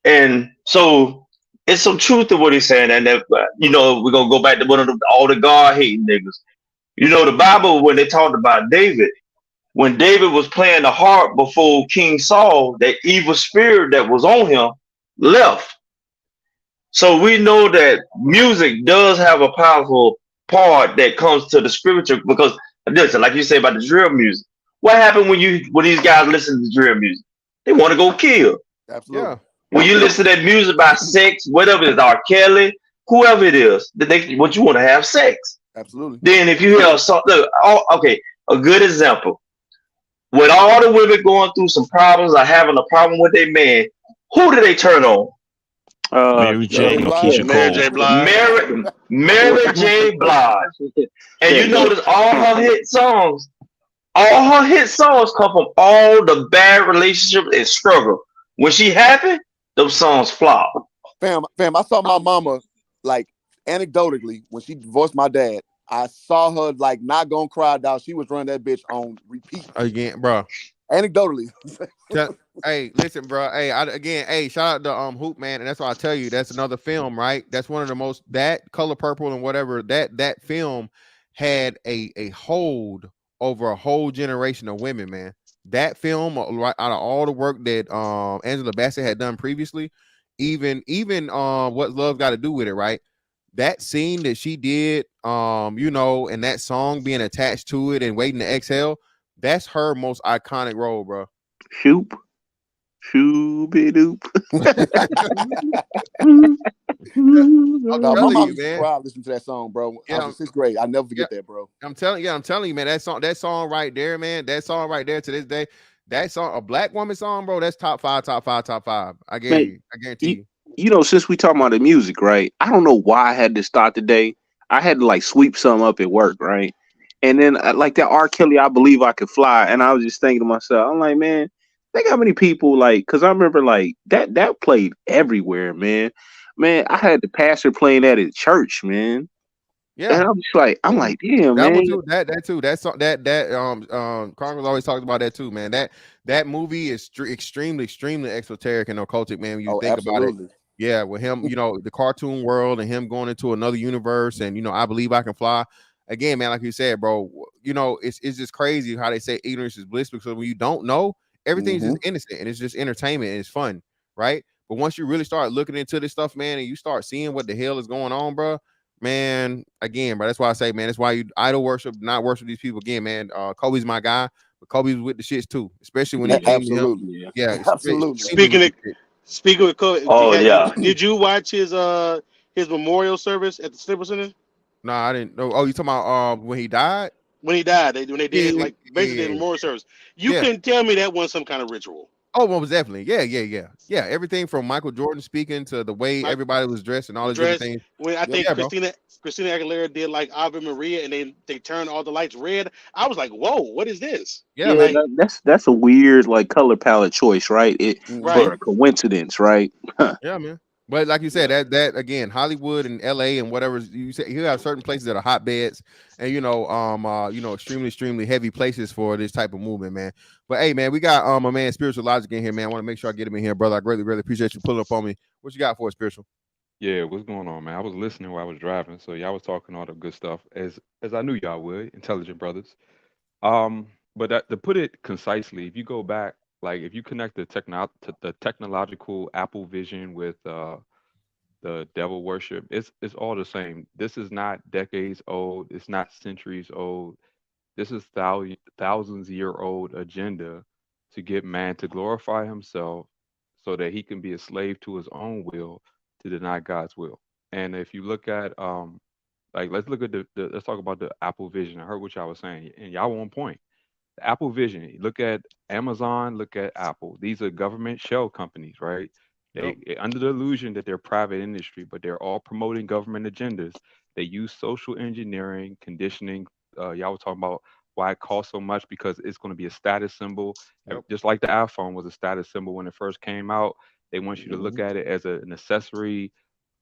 And so it's some truth to what he's saying. And that, we're gonna go back to one of all the God hating niggas. The Bible, when they talked about David, when David was playing the harp before King Saul, that evil spirit that was on him left. So we know that music does have a powerful part that comes to the spiritual, because listen, like you say about the drill music. What happened when these guys listen to drill music? They want to go kill. Absolutely. Yeah. When you listen to that music about sex, whatever it is, R. Kelly, whoever it is, what you want to have sex. Absolutely. Then if you hear something, okay, a good example. When all the women going through some problems or having a problem with their man, who do they turn on? Mary J. Blige. Mary J. Blige. And you notice all her hit songs come from all the bad relationships and struggle. When she happy, those songs flop. Fam, I saw my mama, like, anecdotally, when she divorced my dad, I saw her, like, not gonna cry, dog. She was running that bitch on repeat. Again, bro. Anecdotally. Hey, listen, bro. Hey, shout out to Hoop, man. And that's why I tell you, that's another film, right? That's one of the most, that Color Purple and whatever, that film had a hold over a whole generation of women, man. That film, right out of all the work that Angela Bassett had done previously, even What Love Got to Do with It, right? That scene that she did, and that song being attached to it and Waiting to Exhale, That's her most iconic role, bro. Shoop. Shooby-doop. I'm No, my telling mom you, used to man. cry listening to that song, bro. I Yeah, was in 6th grade. I'll never yeah. forget that, bro. I'm telling you, man. That song right there, man. That song right there to this day. That song, a black woman song, bro. That's top five. I Man, guarantee you, you. you know, since we talking about the music, right? I don't know why I had to start today. I had to like sweep some up at work, right? And then like that R. Kelly, I Believe I Could Fly. And I was just thinking to myself, I'm like, man, think how many people like, because I remember like that played everywhere, man. Man, I had the pastor playing that at church, man. Yeah. And I'm like, damn, That one man. too. That too. That Chronicles always talks about that too, man. That movie is extremely esoteric and occultic, man. When you think about it, yeah, with him, you know, the cartoon world and him going into another universe, and you know, I Believe I Can Fly. Again, man, like you said, bro, you know, it's just crazy how they say ignorance is bliss, because when you don't know, everything's just innocent and it's just entertainment and it's fun, right? But once you really start looking into this stuff, man, and you start seeing what the hell is going on, bro. Man, again, bro, that's why I say, man, that's why you idol worship, not worship these people. Again, man, Kobe's my guy, but Kobe was with the shits too, especially when it came to him. Yeah, Absolutely. Speaking of Kobe, Oh yeah. did you watch his memorial service at the Staples Center? No, I didn't know. Oh, you talking about when he died? When he died, when they did Yeah, like basically the memorial service. You Yeah. couldn't tell me that wasn't some kind of ritual. Oh, well, was definitely. Yeah. Everything from Michael Jordan speaking to the way everybody was dressed and all these different things. When I think Yeah, bro. Christina Aguilera did like Ave Maria, and they turned all the lights red. I was like, whoa, what is this? Yeah, that's a weird like color palette choice, right? For a coincidence, right? Yeah, man. But like you said, that again, Hollywood and LA and whatever you say, you have certain places that are hotbeds and extremely heavy places for this type of movement, man. But hey, man, we got my man Spiritual Logic in here, man. I want to make sure I get him in here, brother. I greatly appreciate you pulling up on me. What you got for us, Spiritual? Yeah, what's going on, man? I was listening while I was driving, so y'all was talking all the good stuff as I knew y'all would, intelligent brothers. But to put it concisely, if you go back, like if you connect the technological Apple vision with the devil worship, it's all the same. This is not decades old. It's not centuries old. This is thousands year old agenda to get man to glorify himself so that he can be a slave to his own will to deny God's will. And if you look at like let's look at let's talk about the Apple Vision. I heard what y'all was saying, and y'all were on point. The Apple Vision. Look at Amazon. Look at Apple. These are government shell companies, right? They under the illusion that they're private industry, but they're all promoting government agendas. They use social engineering, conditioning. Y'all were talking about why it costs so much because it's going to be a status symbol, just like the iPhone was a status symbol when it first came out. They want you to look at it as an accessory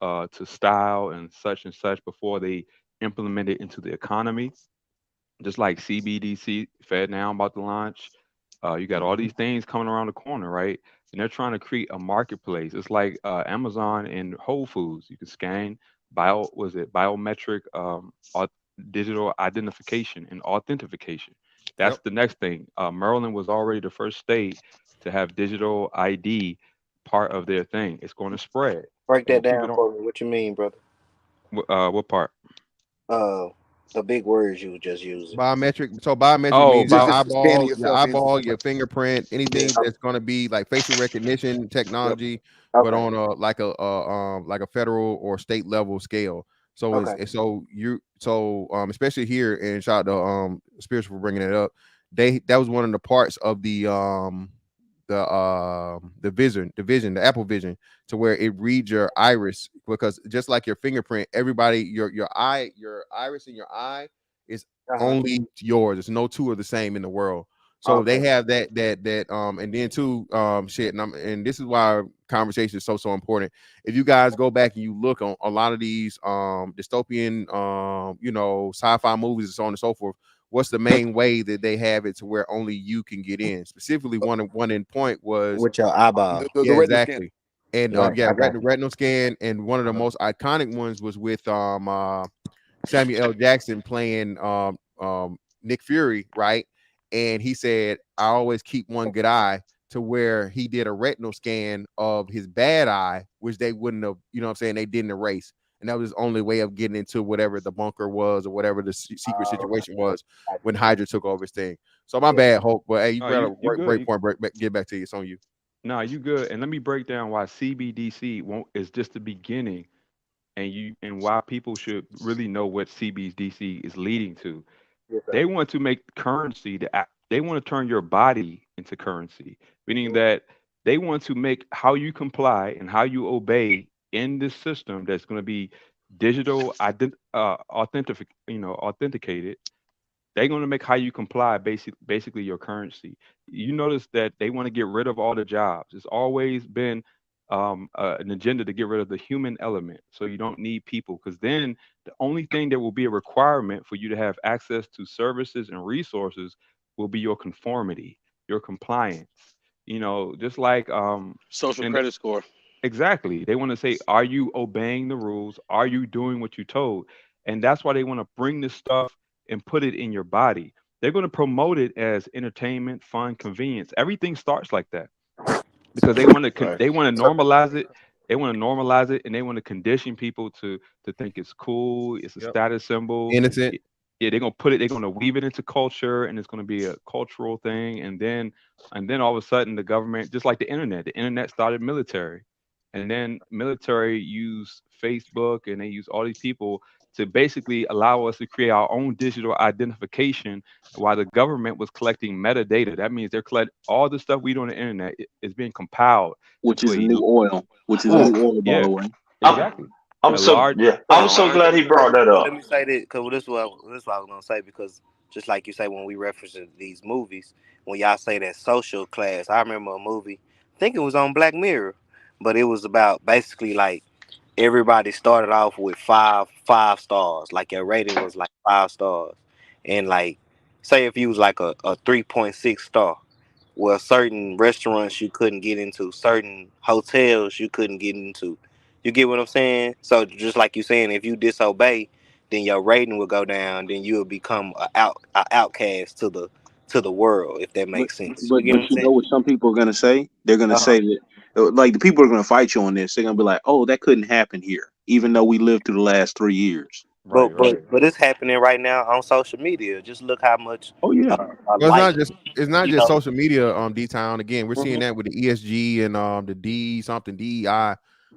to style and such before they implement it into the economy. Just like CBDC, Fed now about to launch. You got all these things coming around the corner, right? And they're trying to create a marketplace. It's like Amazon and Whole Foods. You can scan biometric digital identification and authentication. That's the next thing. Maryland was already the first state to have digital ID part of their thing. It's going to spread. Break that down for me. What you mean, brother? What part? The big words you were just using. Biometric. So biometric means your eyeball, your fingerprint, anything that's going to be like facial recognition technology, but on a federal or state level scale. So especially here, and shout out to Spiritual for bringing it up. That was one of the parts of the vision, the Apple Vision, to where it reads your iris, because just like your fingerprint, everybody, your iris in your eye is only yours. There's no two are the same in the world. So they have that and then too shit, and this is why conversation is so important. If you guys go back and you look on a lot of these dystopian sci-fi movies and so on and so forth, what's the main way that they have it to where only you can get in? Specifically, one in point was with your eyeball. Yeah, exactly. And retinal scan, and one of the most iconic ones was with Samuel L. Jackson playing Nick Fury, right? And he said, I always keep one good eye, to where he did a retinal scan of his bad eye, which they wouldn't have, they didn't erase. and that was his only way of getting into whatever the bunker was or whatever the secret situation was when Hydra took over his thing. So my bad, Hulk, but hey, you brought up a great point. Get back to you. It's on you. No, you good. And let me break down why CBDC is just the beginning, and why people should really know what CBDC is leading to. They want to make currency they want to turn your body into currency, meaning that they want to make how you comply and how you obey in this system that's going to be digital authenticated. They're going to make how you comply basically your currency. You notice that they want to get rid of all the jobs. It's always been an agenda to get rid of the human element, so you don't need people, because then the only thing that will be a requirement for you to have access to services and resources will be your conformity, your compliance. Just like social credit score. Exactly. They want to say, are you obeying the rules? Are you doing what you told? And that's why they want to bring this stuff and put it in your body. They're going to promote it as entertainment, fun, convenience. Everything starts like that because they want to normalize it. They want to normalize it, and they want to condition people to think it's cool. It's a status symbol. Innocent. Yeah, they're gonna put it. They're gonna weave it into culture, and it's gonna be a cultural thing. And then all of a sudden, the government, just like the internet started military, and then military used Facebook, and they use all these people to basically allow us to create our own digital identification, while the government was collecting metadata. That means they're collecting all the stuff we do on the internet is being compiled, which is a new oil, by the way. Exactly. I'm so glad he brought that up. Let me say this, because this is what I was gonna say. Because just like you say, when we reference these movies, when y'all say that social class, I remember a movie. I think it was on Black Mirror, but it was about basically like everybody started off with five stars. Like your rating was like 5 stars, and like say if you was like a 3.6 star. Well, certain restaurants you couldn't get into, certain hotels you couldn't get into. You get what I'm saying? So just like you saying, if you disobey, then your rating will go down. Then you will become a outcast to the world, if that makes sense. But you know what some people are gonna say? They're gonna say that, like, the people are gonna fight you on this. They're gonna be like, "Oh, that couldn't happen here," even though we lived through the last 3 years. But it's happening right now on social media. Just look how much. Oh yeah. Well, it's not just social media. D-Town, again, we're seeing that with the ESG and the DEI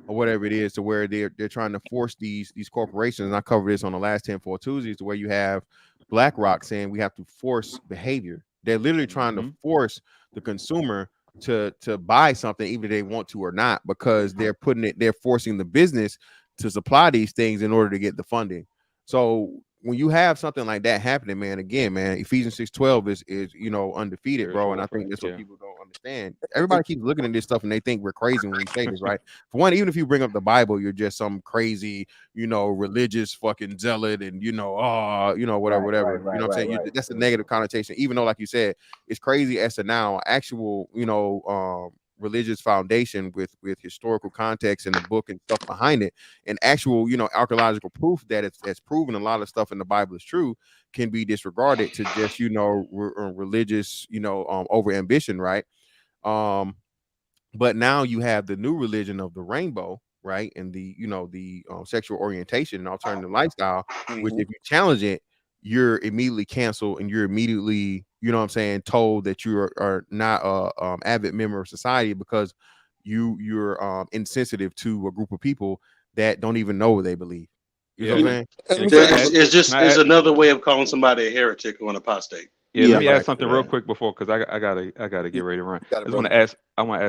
or whatever it is, to where they're trying to force these corporations. And I covered this on the last Tinfoil Tuesdays, to where you have BlackRock saying we have to force behavior. They're literally trying to force the consumer to buy something, even if they want to or not, because they're forcing the business to supply these things in order to get the funding. So when you have something like that happening, man, Ephesians 6:12 is undefeated, bro. And I think that's what people don't understand. Everybody keeps looking at this stuff and they think we're crazy when we say this, right? For one, even if you bring up the Bible, you're just some crazy, religious fucking zealot, and whatever. You know what I'm saying? That's a negative connotation, even though, like you said, it's crazy as to now actual, religious foundation with historical context in the book and stuff behind it, and actual archaeological proof that it's proven a lot of stuff in the Bible is true, can be disregarded to just religious over ambition, right? But now you have the new religion of the rainbow, right? And the sexual orientation and alternative lifestyle, which if you challenge it, you're immediately canceled, and you're immediately, told that you are not a avid member of society, because you're insensitive to a group of people that don't even know what they believe. You know what I'm saying? It's another way of calling somebody a heretic or an apostate. Yeah, let me add something real quick before, because I gotta get ready to run. I want to add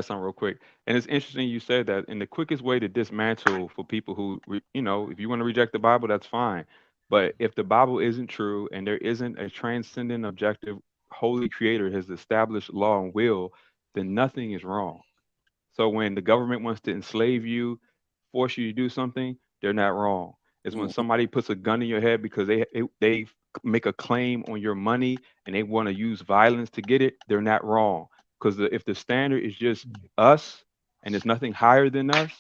something real quick. And it's interesting you said that. And the quickest way to dismantle for people who, if you want to reject the Bible, that's fine. But if the Bible isn't true, and there isn't a transcendent, objective, holy creator has established law and will, then nothing is wrong. So when the government wants to enslave you, force you to do something, they're not wrong. It's when somebody puts a gun in your head because they make a claim on your money and they want to use violence to get it, they're not wrong. Because if the standard is just us and there's nothing higher than us,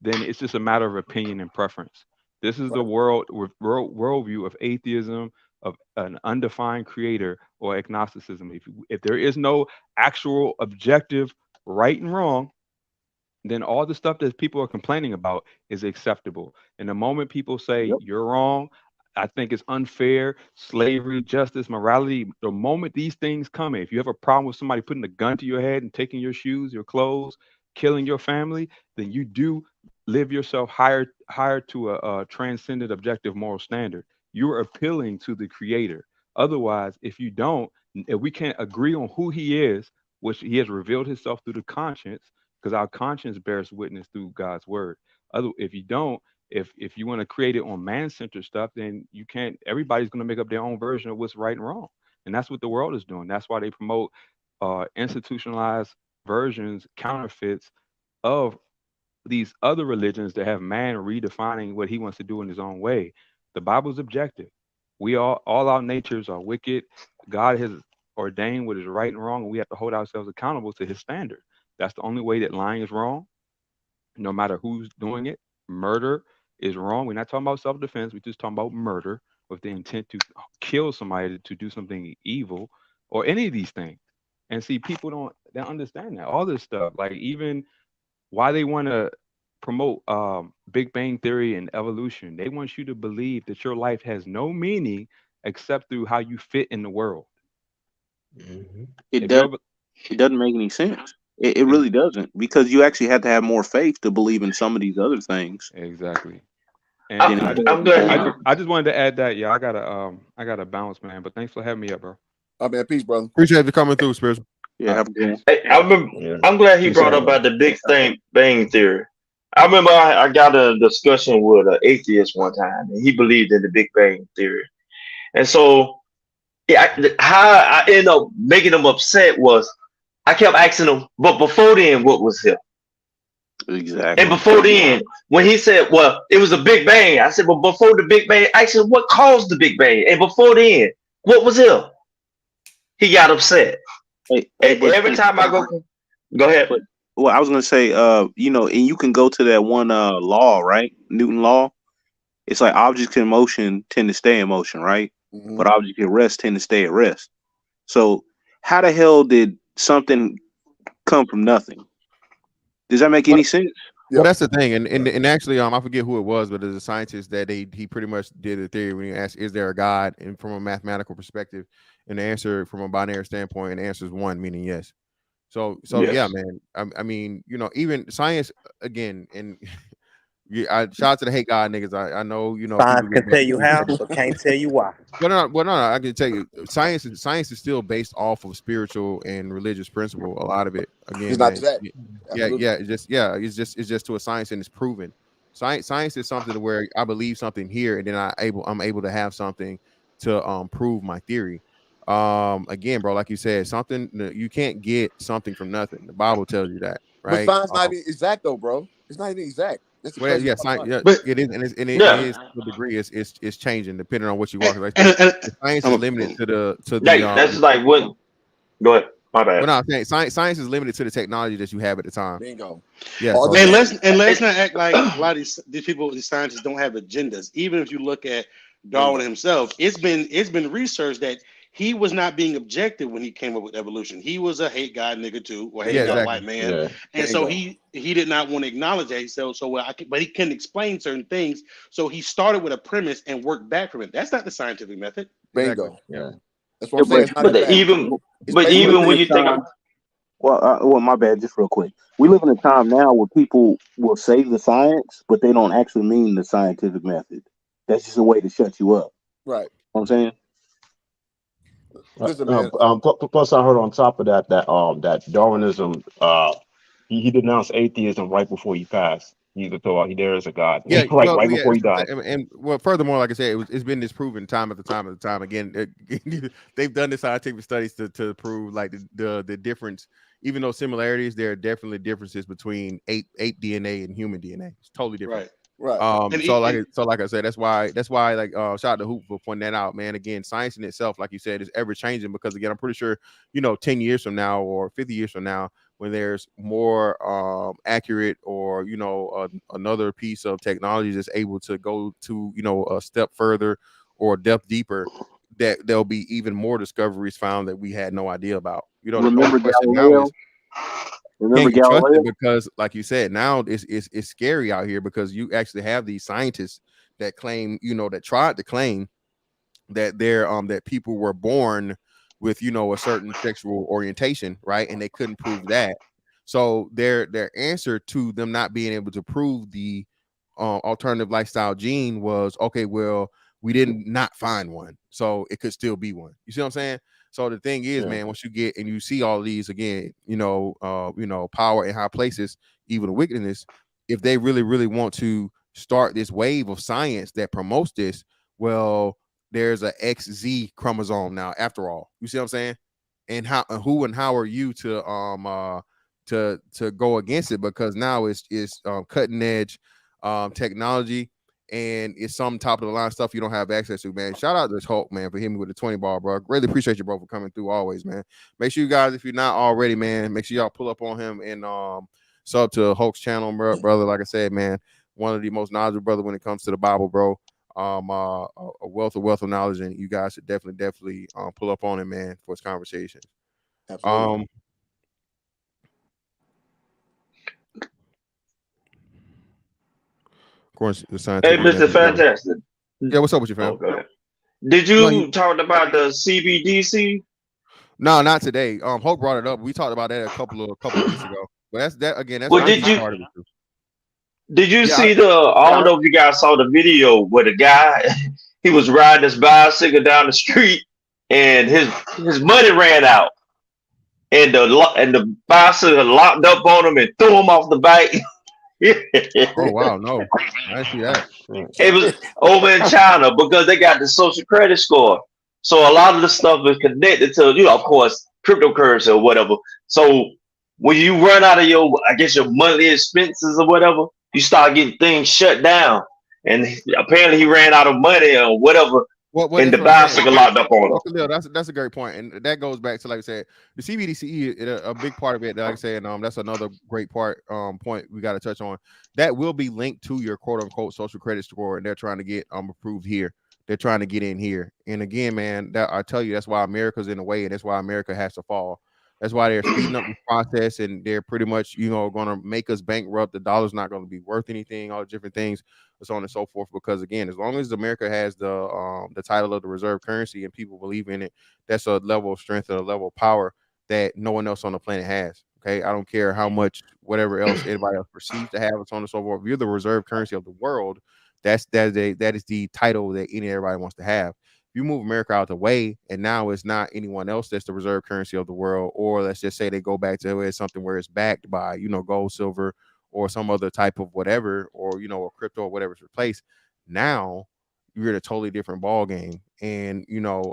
then it's just a matter of opinion and preference. This is the worldview of atheism, of an undefined creator, or agnosticism. If there is no actual objective right and wrong, then all the stuff that people are complaining about is acceptable. And the moment people say you're wrong, I think it's unfair, slavery, justice, morality. The moment these things come in, if you have a problem with somebody putting a gun to your head and taking your shoes, your clothes, killing your family, then you do live yourself higher to a transcendent objective moral standard. You are appealing to the creator. Otherwise, if you don't, if we can't agree on who he is, which he has revealed himself through the conscience, because our conscience bears witness through God's word. If you don't, if you want to create it on man-centered stuff, then you can't. Everybody's going to make up their own version of what's right and wrong, and that's what the world is doing. That's why they promote institutionalized versions, counterfeits of these other religions that have man redefining what he wants to do in his own way. The Bible's objective. We all our natures are wicked. God has ordained what is right and wrong, and we have to hold ourselves accountable to his standard. That's the only way that lying is wrong, no matter who's doing it. Murder is wrong. We're not talking about self-defense. We're just talking about murder with the intent to kill somebody, to do something evil, or any of these things. And see, people don't understand that. All this stuff, like even why they want to promote Big Bang Theory and evolution. They want you to believe that your life has no meaning except through how you fit in the world. It doesn't make any sense. It really doesn't, because you actually have to have more faith to believe in some of these other things. Exactly. And I'm glad. I just wanted to add that. Yeah, I gotta bounce, man. But thanks for having me up, bro. Oh man, peace, brother. Appreciate you coming through, Spiritual. Yeah, have a good one. Hey, I'm glad he brought up about the Big Bang Theory. I remember I got a discussion with an atheist one time, and he believed in the Big Bang Theory. And so, how I ended up making him upset was I kept asking him, but before then, what was here? Exactly. And before then, when he said, well, it was a Big Bang, I said, well, before the Big Bang, actually, what caused the Big Bang? And before then, what was here? He got upset. Every time I go ahead. Well, I was gonna say, and you can go to that one law, right? Newton law. It's like objects in motion tend to stay in motion, right? Mm-hmm. But objects at rest tend to stay at rest. So how the hell did something come from nothing? Does that make any sense? Well, that's the thing, and actually, I forget who it was, but there's a scientist that he pretty much did a theory when he asked, "Is there a God?" And from a mathematical perspective, and the answer from a binary standpoint, the answer is 1, meaning yes. So Yes. yeah, man. I mean, even science again, and I shout out to the hate God niggas. I know, Science people can get tell you how, but can't tell you why. Well, no, I can tell you, science is still based off of spiritual and religious principle. A lot of it, again, It's not man, that. it's just to a science, and it's proven. Science is something to where I believe something here, and then I'm able to have something to prove my theory. Again, bro, like you said, something you can't get something from nothing. The Bible tells you that, right? But science not even exact though, bro. It's not even exact. That's the Well, crazy yeah, part science, about yeah, it. it is, and it Yeah. is to a degree. It's changing depending on what you walk. Like And science is limited to the that's like what. Go ahead. My bad. Well, no, I'm saying science is limited to the technology that you have at the time. Bingo. Yeah. Oh, So, And let's not act like a lot of these people, these scientists, don't have agendas. Even if you look at Darwin himself, it's been researched that he was not being objective when he came up with evolution. He was a hate God nigga too, or hate God exactly. white man, Yeah. and so he did not want to acknowledge that. He said, but he couldn't explain certain things, so he started with a premise and worked back from it. That's not the scientific method. Bingo. Yeah. That's what I'm saying. It's not that bad. Even when you think of Well, my bad, just real quick. We live in a time now where people will say the science, but they don't actually mean the scientific method. That's just a way to shut you up. Right. You know what I'm saying? Listen, man. Plus, I heard on top of that Darwinism, he denounced atheism right before he passed. He thought there is a God. Yeah, right before he died. and furthermore, like I said, it's been disproven time after time. Again, they've done the scientific studies to prove like the difference. Even though similarities, there are definitely differences between ape DNA and human DNA. It's totally different. Right. So like I said, that's why like shout out to Hoop for pointing that out, man. Again, science in itself, like you said, is ever changing, because again, I'm pretty sure 10 years from now or 50 years from now, when there's more accurate or another piece of technology that's able to go to a step further or depth deeper, that there'll be even more discoveries found that we had no idea about. Remember Galileo? Remember can't trust it Galileo? because, like you said, now it's scary out here because you actually have these scientists that claim, that tried to claim that that people were born with a certain sexual orientation, right? And they couldn't prove that. So their answer to them not being able to prove the alternative lifestyle gene was, okay, well, we didn't not find one, so it could still be one. You see what I'm saying? So the thing is, man, once you get and you see all these again, power in high places, evil and wickedness, if they really, really want to start this wave of science that promotes this, well, there's a XZ chromosome now, after all. You see what I'm saying? And how are you to go against it? Because now it's cutting edge technology, and it's some top of the line stuff you don't have access to, man. Shout out to this Hulk, man, for hitting me with the 20 ball, bro. Really appreciate you, bro, for coming through always, man. Make sure you guys, if you're not already, man, make sure y'all pull up on him and sub to Hulk's channel, brother. Like I said, man, one of the most knowledgeable brother when it comes to the Bible, bro. A wealth of knowledge, and you guys should definitely pull up on him, man, for his conversation. Absolutely. Of course, the Hey, scientific. Mr. Fantastic. Yeah, what's up with you, fam? Okay. Did you talk about the CBDC? No, not today. Hope brought it up. We talked about that a couple of weeks ago. But that's Well, did you part of it too. Did you see I don't know if you guys saw the video where the guy he was riding his bicycle down the street and his money ran out, and the bicycle locked up on him and threw him off the bike. Oh wow, no, I see that. It was over in China because they got the social credit score. So a lot of the stuff is connected to, of course, cryptocurrency or whatever. So when you run out of your monthly expenses or whatever, you start getting things shut down. And apparently he ran out of money or whatever. And the bicycle locked up on him. That's a great point, and that goes back to, like I said, the CBDC. A big part of it, like I said, that's another great point we got to touch on. That will be linked to your quote unquote social credit score, and they're trying to get approved here. They're trying to get in here, and again, man, that I tell you, that's why America's in the way, and that's why America has to fall. That's why they're speeding up the process, and they're pretty much, going to make us bankrupt. The dollar's not going to be worth anything. All the different things, so on and so forth. Because again, as long as America has the title of the reserve currency and people believe in it, that's a level of strength and a level of power that no one else on the planet has. Okay, I don't care how much whatever else anybody else perceives to have, so on and so forth. If you're the reserve currency of the world, that is the title that everybody wants to have. You move America out of the way, and now it's not anyone else that's the reserve currency of the world, or let's just say they go back to it's something where it's backed by, gold, silver, or some other type of whatever, or, or crypto or whatever's replaced. Now you're in a totally different ball game, and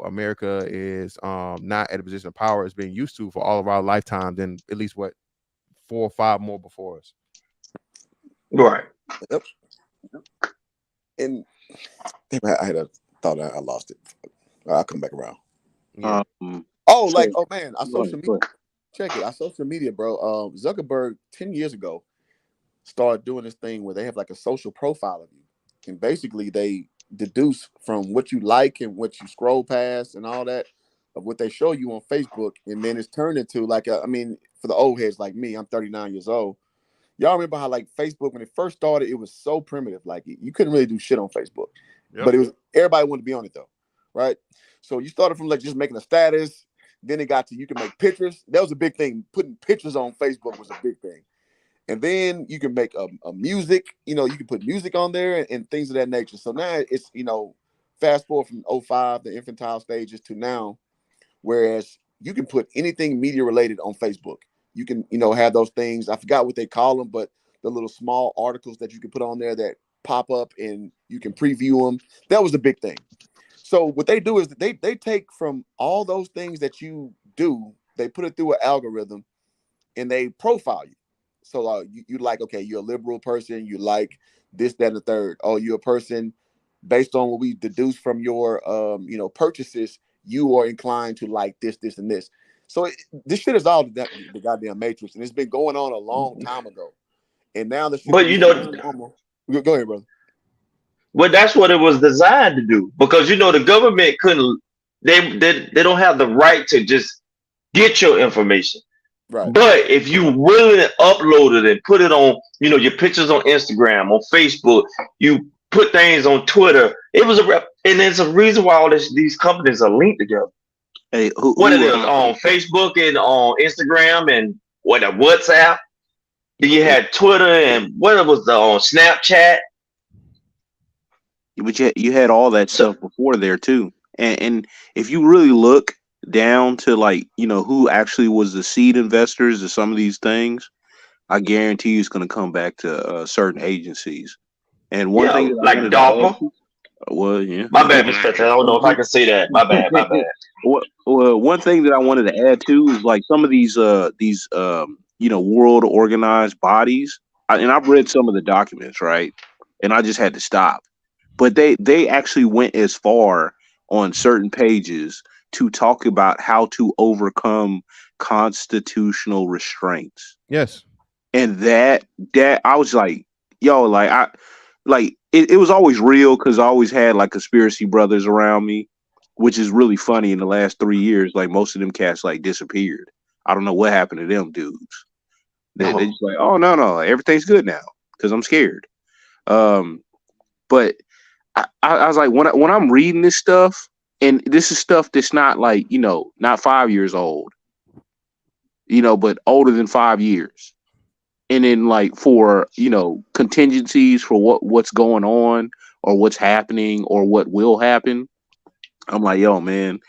America is not at a position of power it's been used to for all of our lifetimes, and at least 4 or 5 more before us. Right. Yep. And I had a thought I lost it. I'll come back around. Yeah. Man, I social media. Check it. I social media, bro. Zuckerberg 10 years ago started doing this thing where they have like a social profile of you, and basically they deduce from what you like and what you scroll past and all that of what they show you on Facebook, and then it's turned into like for the old heads like me, I'm 39 years old. Y'all remember how like Facebook when it first started, it was so primitive. Like you couldn't really do shit on Facebook. Yep. But it was everybody wanted to be on it though, right? So you started from like just making a status, then it got to you can make pictures. That was a big thing. Putting pictures on Facebook was a big thing. And then you can make a music, you can put music on there and things of that nature. So now it's, fast forward from 05, the infantile stages to now, whereas you can put anything media related on Facebook. You can, have those things. I forgot what they call them, but the little small articles that you can put on there that pop up and you can preview them. That was the big thing. So what they do is they take from all those things that you do, they put it through an algorithm and they profile you. So you like, okay, you're a liberal person. You like this, that, and the third. Oh, you're a person based on what we deduce from your, purchases. You are inclined to like this, this, and this. So this shit is all the goddamn matrix, and it's been going on a long time ago. And now the shit. But go ahead, brother. Well, that's what it was designed to do, because the government couldn't. They don't have the right to just get your information. Right. But if you really upload it and put it on, your pictures on Instagram, on Facebook, you put things on Twitter, and there's a reason why all these companies are linked together. Hey, What it is on Facebook and on Instagram and WhatsApp. Then you had Twitter and what was on Snapchat. But you had all that stuff before there too. And if you really look down to who actually was the seed investors of some of these things, I guarantee you it's going to come back to certain agencies. And one thing that like DARPA. Yeah. My bad, Mr. I don't know if I can say that. My bad. Well, one thing that I wanted to add too is like some of these world organized bodies, and I've read some of the documents, right? And I just had to stop. But they actually went as far on certain pages to talk about how to overcome constitutional restraints. Yes. And that I was like, yo, it was always real because I always had like conspiracy brothers around me, which is really funny. In the last 3 years, like most of them cats like disappeared. I don't know what happened to them dudes. They just like, oh no, everything's good now because I'm scared. But I was like, when I'm reading this stuff, and this is stuff that's not like, not 5 years old, but older than 5 years. And then like for, contingencies for what's going on or what's happening or what will happen. I'm like, yo, man,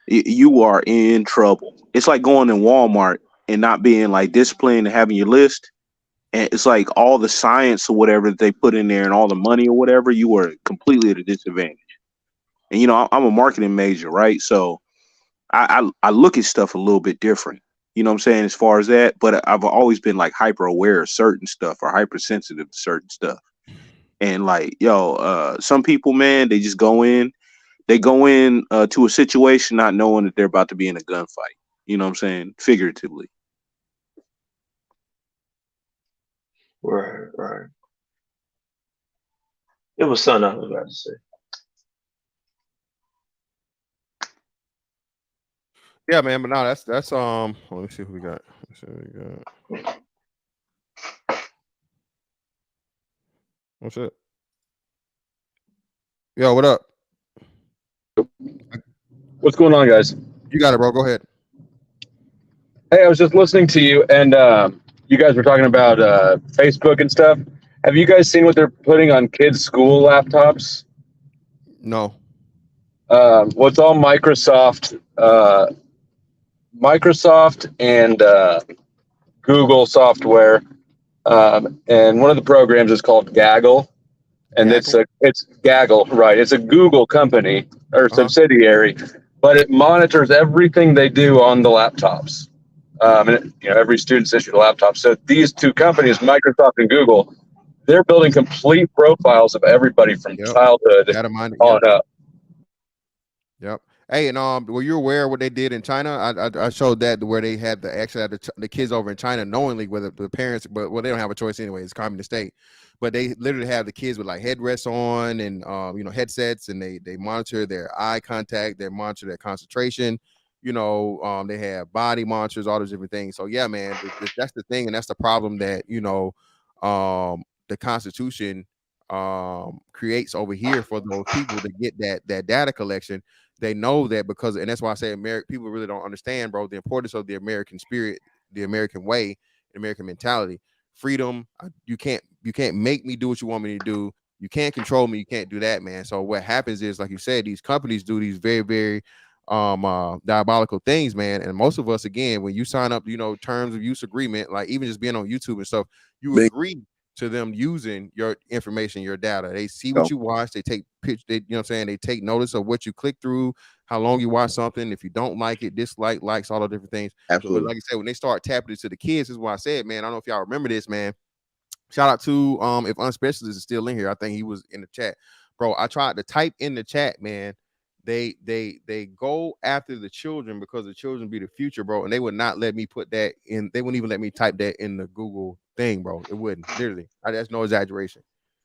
you are in trouble. It's like going in Walmart and not being like disciplined and having your list. And it's like all the science or whatever that they put in there and all the money or whatever, you are completely at a disadvantage. And, I'm a marketing major, right? So I look at stuff a little bit different, you know what I'm saying, as far as that. But I've always been like hyper aware of certain stuff or hypersensitive to certain stuff. And like, some people, man, they just go in to a situation not knowing that they're about to be in a gunfight. You know what I'm saying? Figuratively. Right. It was something I was about to say. Yeah, man, but no, that's let me see who we got. What's it? Yo, what up? What's going on, guys? You got it, bro. Go ahead. Hey, I was just listening to you, and you guys were talking about Facebook and stuff. Have you guys seen what they're putting on kids' school laptops? No. Well, it's all Microsoft and Google software, and one of the programs is called Gaggle, and it's Gaggle, right? It's a Google company or subsidiary, but it monitors everything they do on the laptops. And every student's issued a laptop. So these two companies, Microsoft and Google, they're building complete profiles of everybody from childhood on up. Yep. Hey, and were you aware of what they did in China? I showed that where they had the kids over in China knowingly with the parents, but they don't have a choice anyway. It's communist state, but they literally have the kids with like headrests on and headsets, and they monitor their eye contact, they monitor their concentration. They have body monitors, all those different things. So yeah, man, that's the thing, and that's the problem that the Constitution creates over here for those people to get that data collection. They know that and that's why I say people really don't understand, bro, the importance of the American spirit, the American way, the American mentality. Freedom. You can't make me do what you want me to do. You can't control me. You can't do that, man. So what happens is, like you said, these companies do these very, very diabolical things, man. And most of us, again, when you sign up, terms of use agreement, like even just being on YouTube and stuff, you agree to them using your information, your data. They see what you watch. They take pictures. They take notice of what you click through, how long you watch something. If you don't like it, dislike, likes, all the different things. Absolutely. But like I said, when they start tapping into the kids, this is why I said, man, I don't know if y'all remember this, man. Shout out to if Unspecialist is still in here. I think he was in the chat, bro. I tried to type in the chat, man. They go after the children because the children be the future, bro. And they would not let me put that in. They wouldn't even let me type that in the Google thing, bro. It wouldn't. Literally, that's no exaggeration.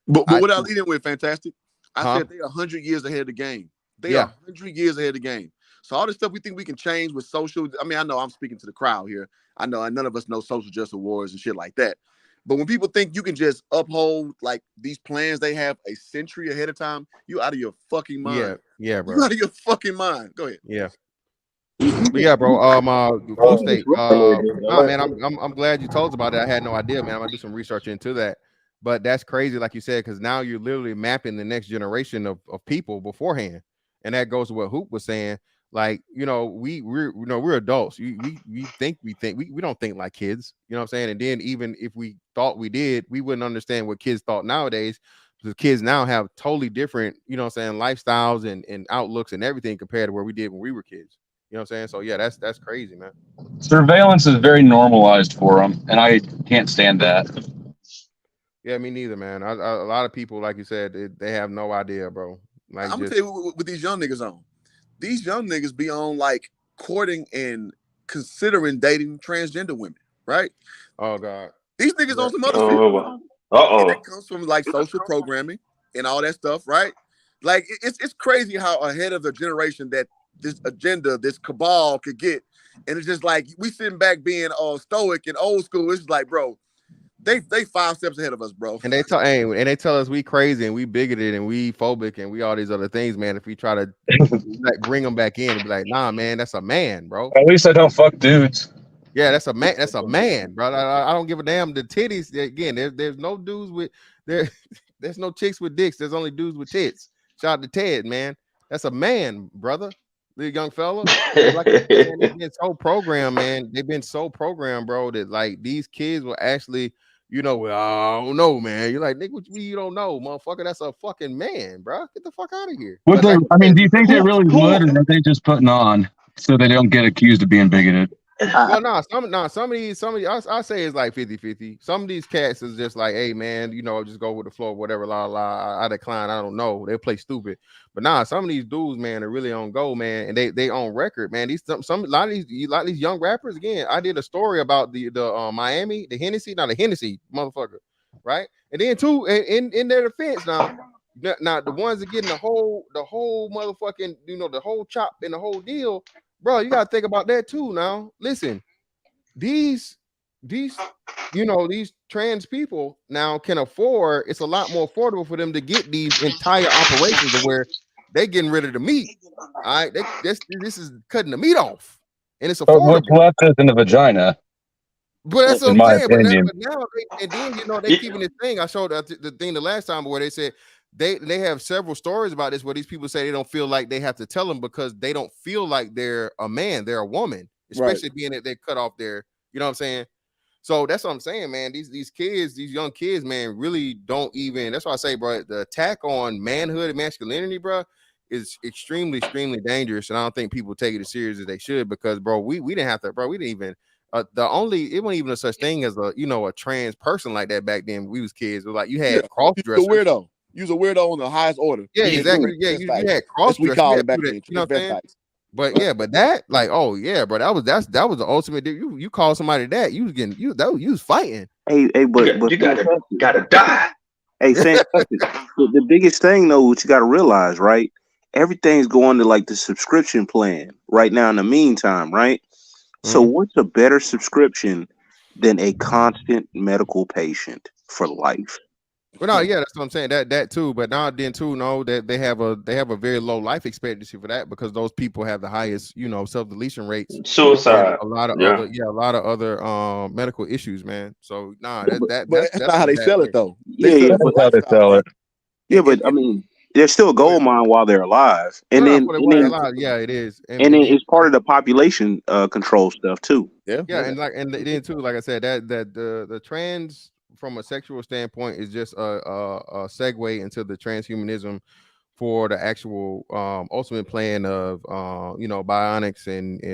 But what I lead in with, fantastic. I said they're 100 years ahead of the game. They are 100 years ahead of the game. So all this stuff we think we can change with social. I mean, I know I'm speaking to the crowd here. I know none of us know social justice awards and shit like that. But when people think you can just uphold like these plans they have a century ahead of time, you out of your fucking mind. Yeah, bro. You out of your fucking mind. Go ahead. Yeah. But yeah, bro. Full state. Nah, man, I'm glad you told us about that. I had no idea, man. I'm gonna do some research into that. But that's crazy, like you said, because now you're literally mapping the next generation of people beforehand, and that goes to what Hoop was saying. Like, we're adults. We don't think like kids. You know what I'm saying? And then even if we thought we did, we wouldn't understand what kids thought nowadays. Because kids now have totally different, you know what I'm saying, lifestyles and outlooks and everything compared to where we did when we were kids. You know what I'm saying? So yeah, that's crazy, man. Surveillance is very normalized for them, and I can't stand that. Yeah, me neither, man. A lot of people, like you said, they have no idea, bro. Like, I'm gonna tell you what these young niggas on. These young niggas be on like courting and considering dating transgender women, right? Oh God, these niggas on some other shit. And that comes from like social programming and all that stuff, right? Like it's crazy how ahead of the generation that this agenda, this cabal could get, and it's just like we sitting back being all stoic and old school. It's just like, bro, they 5 steps ahead of us, bro. And they tell us we crazy and we bigoted and we phobic and we all these other things, man. If we try to like bring them back in and be like, nah, man, that's a man, bro. At least I don't fuck dudes. Yeah, that's a man. That's a man, bro. I don't give a damn. The titties again. There's no dudes with there's no chicks with dicks. There's only dudes with tits. Shout out to Ted, man. That's a man, brother. The young fella. Like, they've been so programmed, man. They've been so programmed, bro, that like these kids will actually, I don't know, man. You're like, nigga, what you don't know, motherfucker? That's a fucking man, bro. Get the fuck out of here. Do you think they really would, or are they just putting on so they don't get accused of being bigoted? Well, some of these, I say it's like 50-50. Some of these cats is just like, hey, man, just go with the flow, whatever, I decline, I don't know. They play stupid. But some of these dudes, man, are really on go, man, and they on record, man. A lot of these young rappers, again, I did a story about the Miami, the Hennessy, motherfucker, right? And then too, in their defense, now the ones that getting the whole motherfucking, the whole chop and the whole deal. Bro, you gotta think about that too. Now, listen, these trans people now can afford. It's a lot more affordable for them to get these entire operations of where they getting rid of the meat. All right, this is cutting the meat off, and it's affordable. What's left is in the vagina. But that's what in I'm my saying. opinion. But now, they keeping this thing. I showed the thing the last time where they said. They have several stories about this where these people say they don't feel like they have to tell them because they don't feel like they're a man, they're a woman, especially being that they cut off their, you know what I'm saying? So that's what I'm saying, man. These kids, these young kids, man, really don't even. That's why I say, bro, the attack on manhood and masculinity, bro, is extremely, extremely dangerous, and I don't think people take it as serious as they should because, bro, we didn't have to, bro, we didn't even. It wasn't even a such thing as a trans person like that back then. When we was kids. It was like you had cross dressers. The weirdo. You was a weirdo on the highest order. Yeah, exactly. Yeah, you had cross. We call it back then. You know what I'm saying? But that, like, oh yeah, bro, that was the ultimate. You call somebody that, you was getting you was fighting. Hey, but you gotta die. Hey, Sam, the biggest thing though, what you gotta realize, right? Everything's going to like the subscription plan right now. In the meantime, right? So what's a better subscription than a constant medical patient for life? Well, no, yeah, that's what I'm saying. That too, but now then too, that they have a very low life expectancy for that because those people have the highest, self-deletion rates, suicide, a lot of other medical issues, man. So that's not how they sell it though. That's how they sell it. Yeah, but I mean, they're still a gold mine while they're alive, and then it is, and then it's part of the population control stuff too. Yeah, and then too, like I said, that the trans. From a sexual standpoint is just a segue into the transhumanism for the actual ultimate plan of bionics and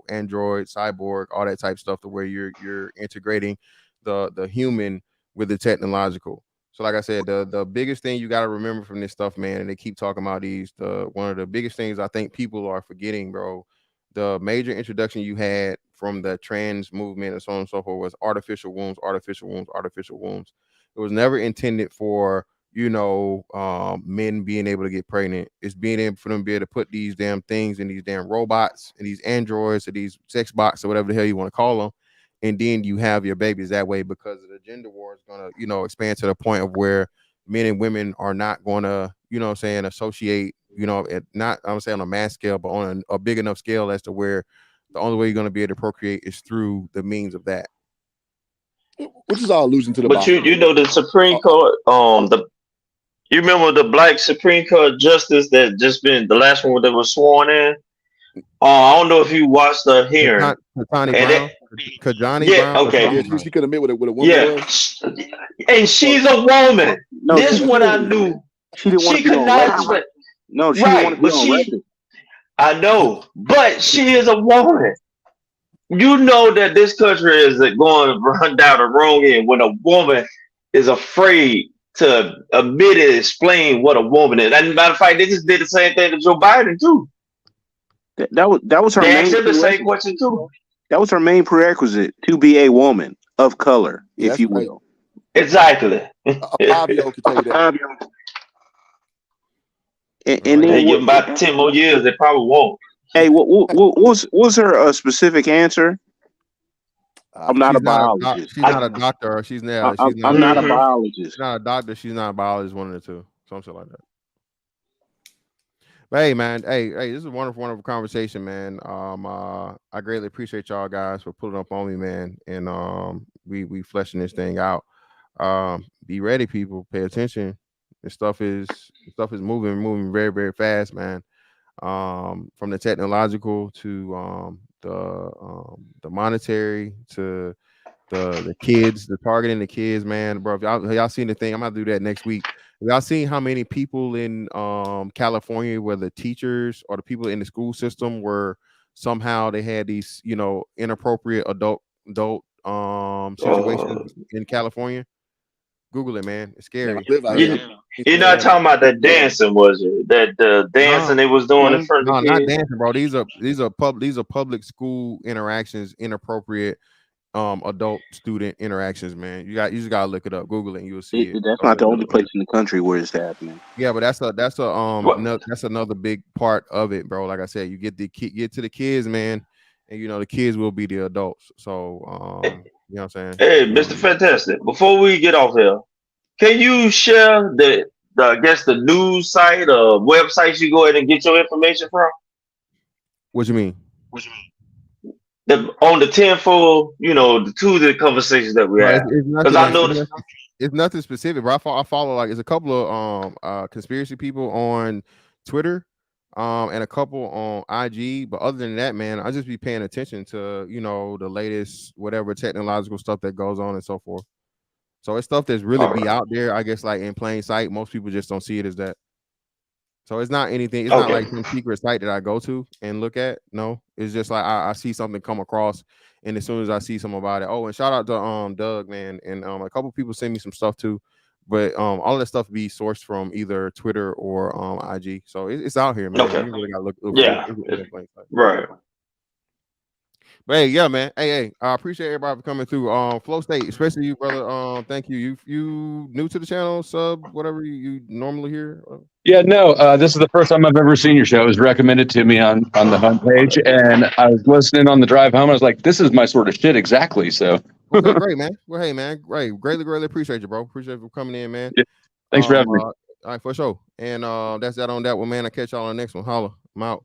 android, cyborg, all that type of stuff to where you're integrating the human with the technological. So like I said, the biggest thing you got to remember from this stuff, man, and they keep talking about one of the biggest things I think people are forgetting, bro, the major introduction you had from the trans movement and so on and so forth was artificial wombs. It was never intended for, men being able to get pregnant. It's being able for them to be able to put these damn things in these damn robots and these androids or these sex bots or whatever the hell you want to call them. And then you have your babies that way because of the gender war is going to, expand to the point of where men and women are not going to, associate, not, I'm saying on a mass scale, but on a big enough scale as to where the only way you're going to be able to procreate is through the means of that. Which is all allusion to the But the Supreme Court, you remember the black Supreme Court justice that just been the last one that was sworn in? I don't know if you watched the hearing. Kajani Brown. Okay. Yeah, she could have met with a woman. Yeah, and she's a woman. No, this one I knew. She didn't want to be could on not. record. No, she didn't want to be on record. I know, but she is a woman. You know that this country is going to run down the wrong end when a woman is afraid to admit and explain what a woman is. And matter of fact, they just did the same thing to Joe Biden too. That was her They main asked him the same prerequisite. question too. That was her main prerequisite to be a woman of color, if you will. Exactly. Fabio could tell you that. And then they give them about 10 more years, they probably won't. Hey, what was her specific answer? I'm not a biologist. She's not a doctor. She's not. I'm not a biologist. She's not a doctor. She's not a biologist. One of the two. Something like that. But hey, man. Hey, this is a wonderful conversation, man. I greatly appreciate y'all guys for pulling up on me, man. And we fleshing this thing out. Be ready, people. Pay attention. This stuff is moving very, very fast, man. From the technological to the monetary to the kids, the targeting the kids, man, bro. If y'all seen the thing, I'm gonna do that next week. Have y'all seen how many people in California, where the teachers or the people in the school system were somehow they had these, inappropriate adult situations in California? Google it, man. It's scary. You're not talking about that dancing, was it? That dancing they was doing in front of the not kids? dancing, bro. These are public school interactions, inappropriate adult student interactions, man. You just gotta look it up, Google it, and you'll see it. That's not the only place in the country where it's happening. Yeah, but that's another big part of it, bro. Like I said, you get to the kids, man, and the kids will be the adults. So you know what I'm saying? Hey, Mr. Fantastic, before we get off here, can you share the news site or websites you go ahead and get your information from? What you mean? On the Tinfoil, the two of the conversations that we had. Because I noticed it's nothing specific, bro. I follow like it's a couple of conspiracy people on Twitter, and a couple on IG. But other than that, man, I just be paying attention to the latest whatever technological stuff that goes on and so forth. So it's stuff that's really be out there, I guess, like in plain sight. Most people just don't see it as that. So it's not anything. It's not like some secret site that I go to and look at. No, it's just like I see something come across, and as soon as I see something about it, and shout out to Doug, man, and a couple people send me some stuff too. But all that stuff be sourced from either Twitter or IG. So it's out here, man. Okay. You really gotta look right. But hey, yeah, man. Hey, I appreciate everybody for coming through. Flow State, especially you, brother. Thank you. You new to the channel, sub, whatever you normally hear? Yeah, no. This is the first time I've ever seen your show. It was recommended to me on the homepage, and I was listening on the drive home. I was like, "This is my sort of shit, exactly." So, okay, great, man. Well, hey, man, greatly appreciate you, bro. Appreciate you for coming in, man. Yeah. Thanks for having me. All right, for sure. And that's that on that one, man. I catch y'all on the next one. Holla, I'm out.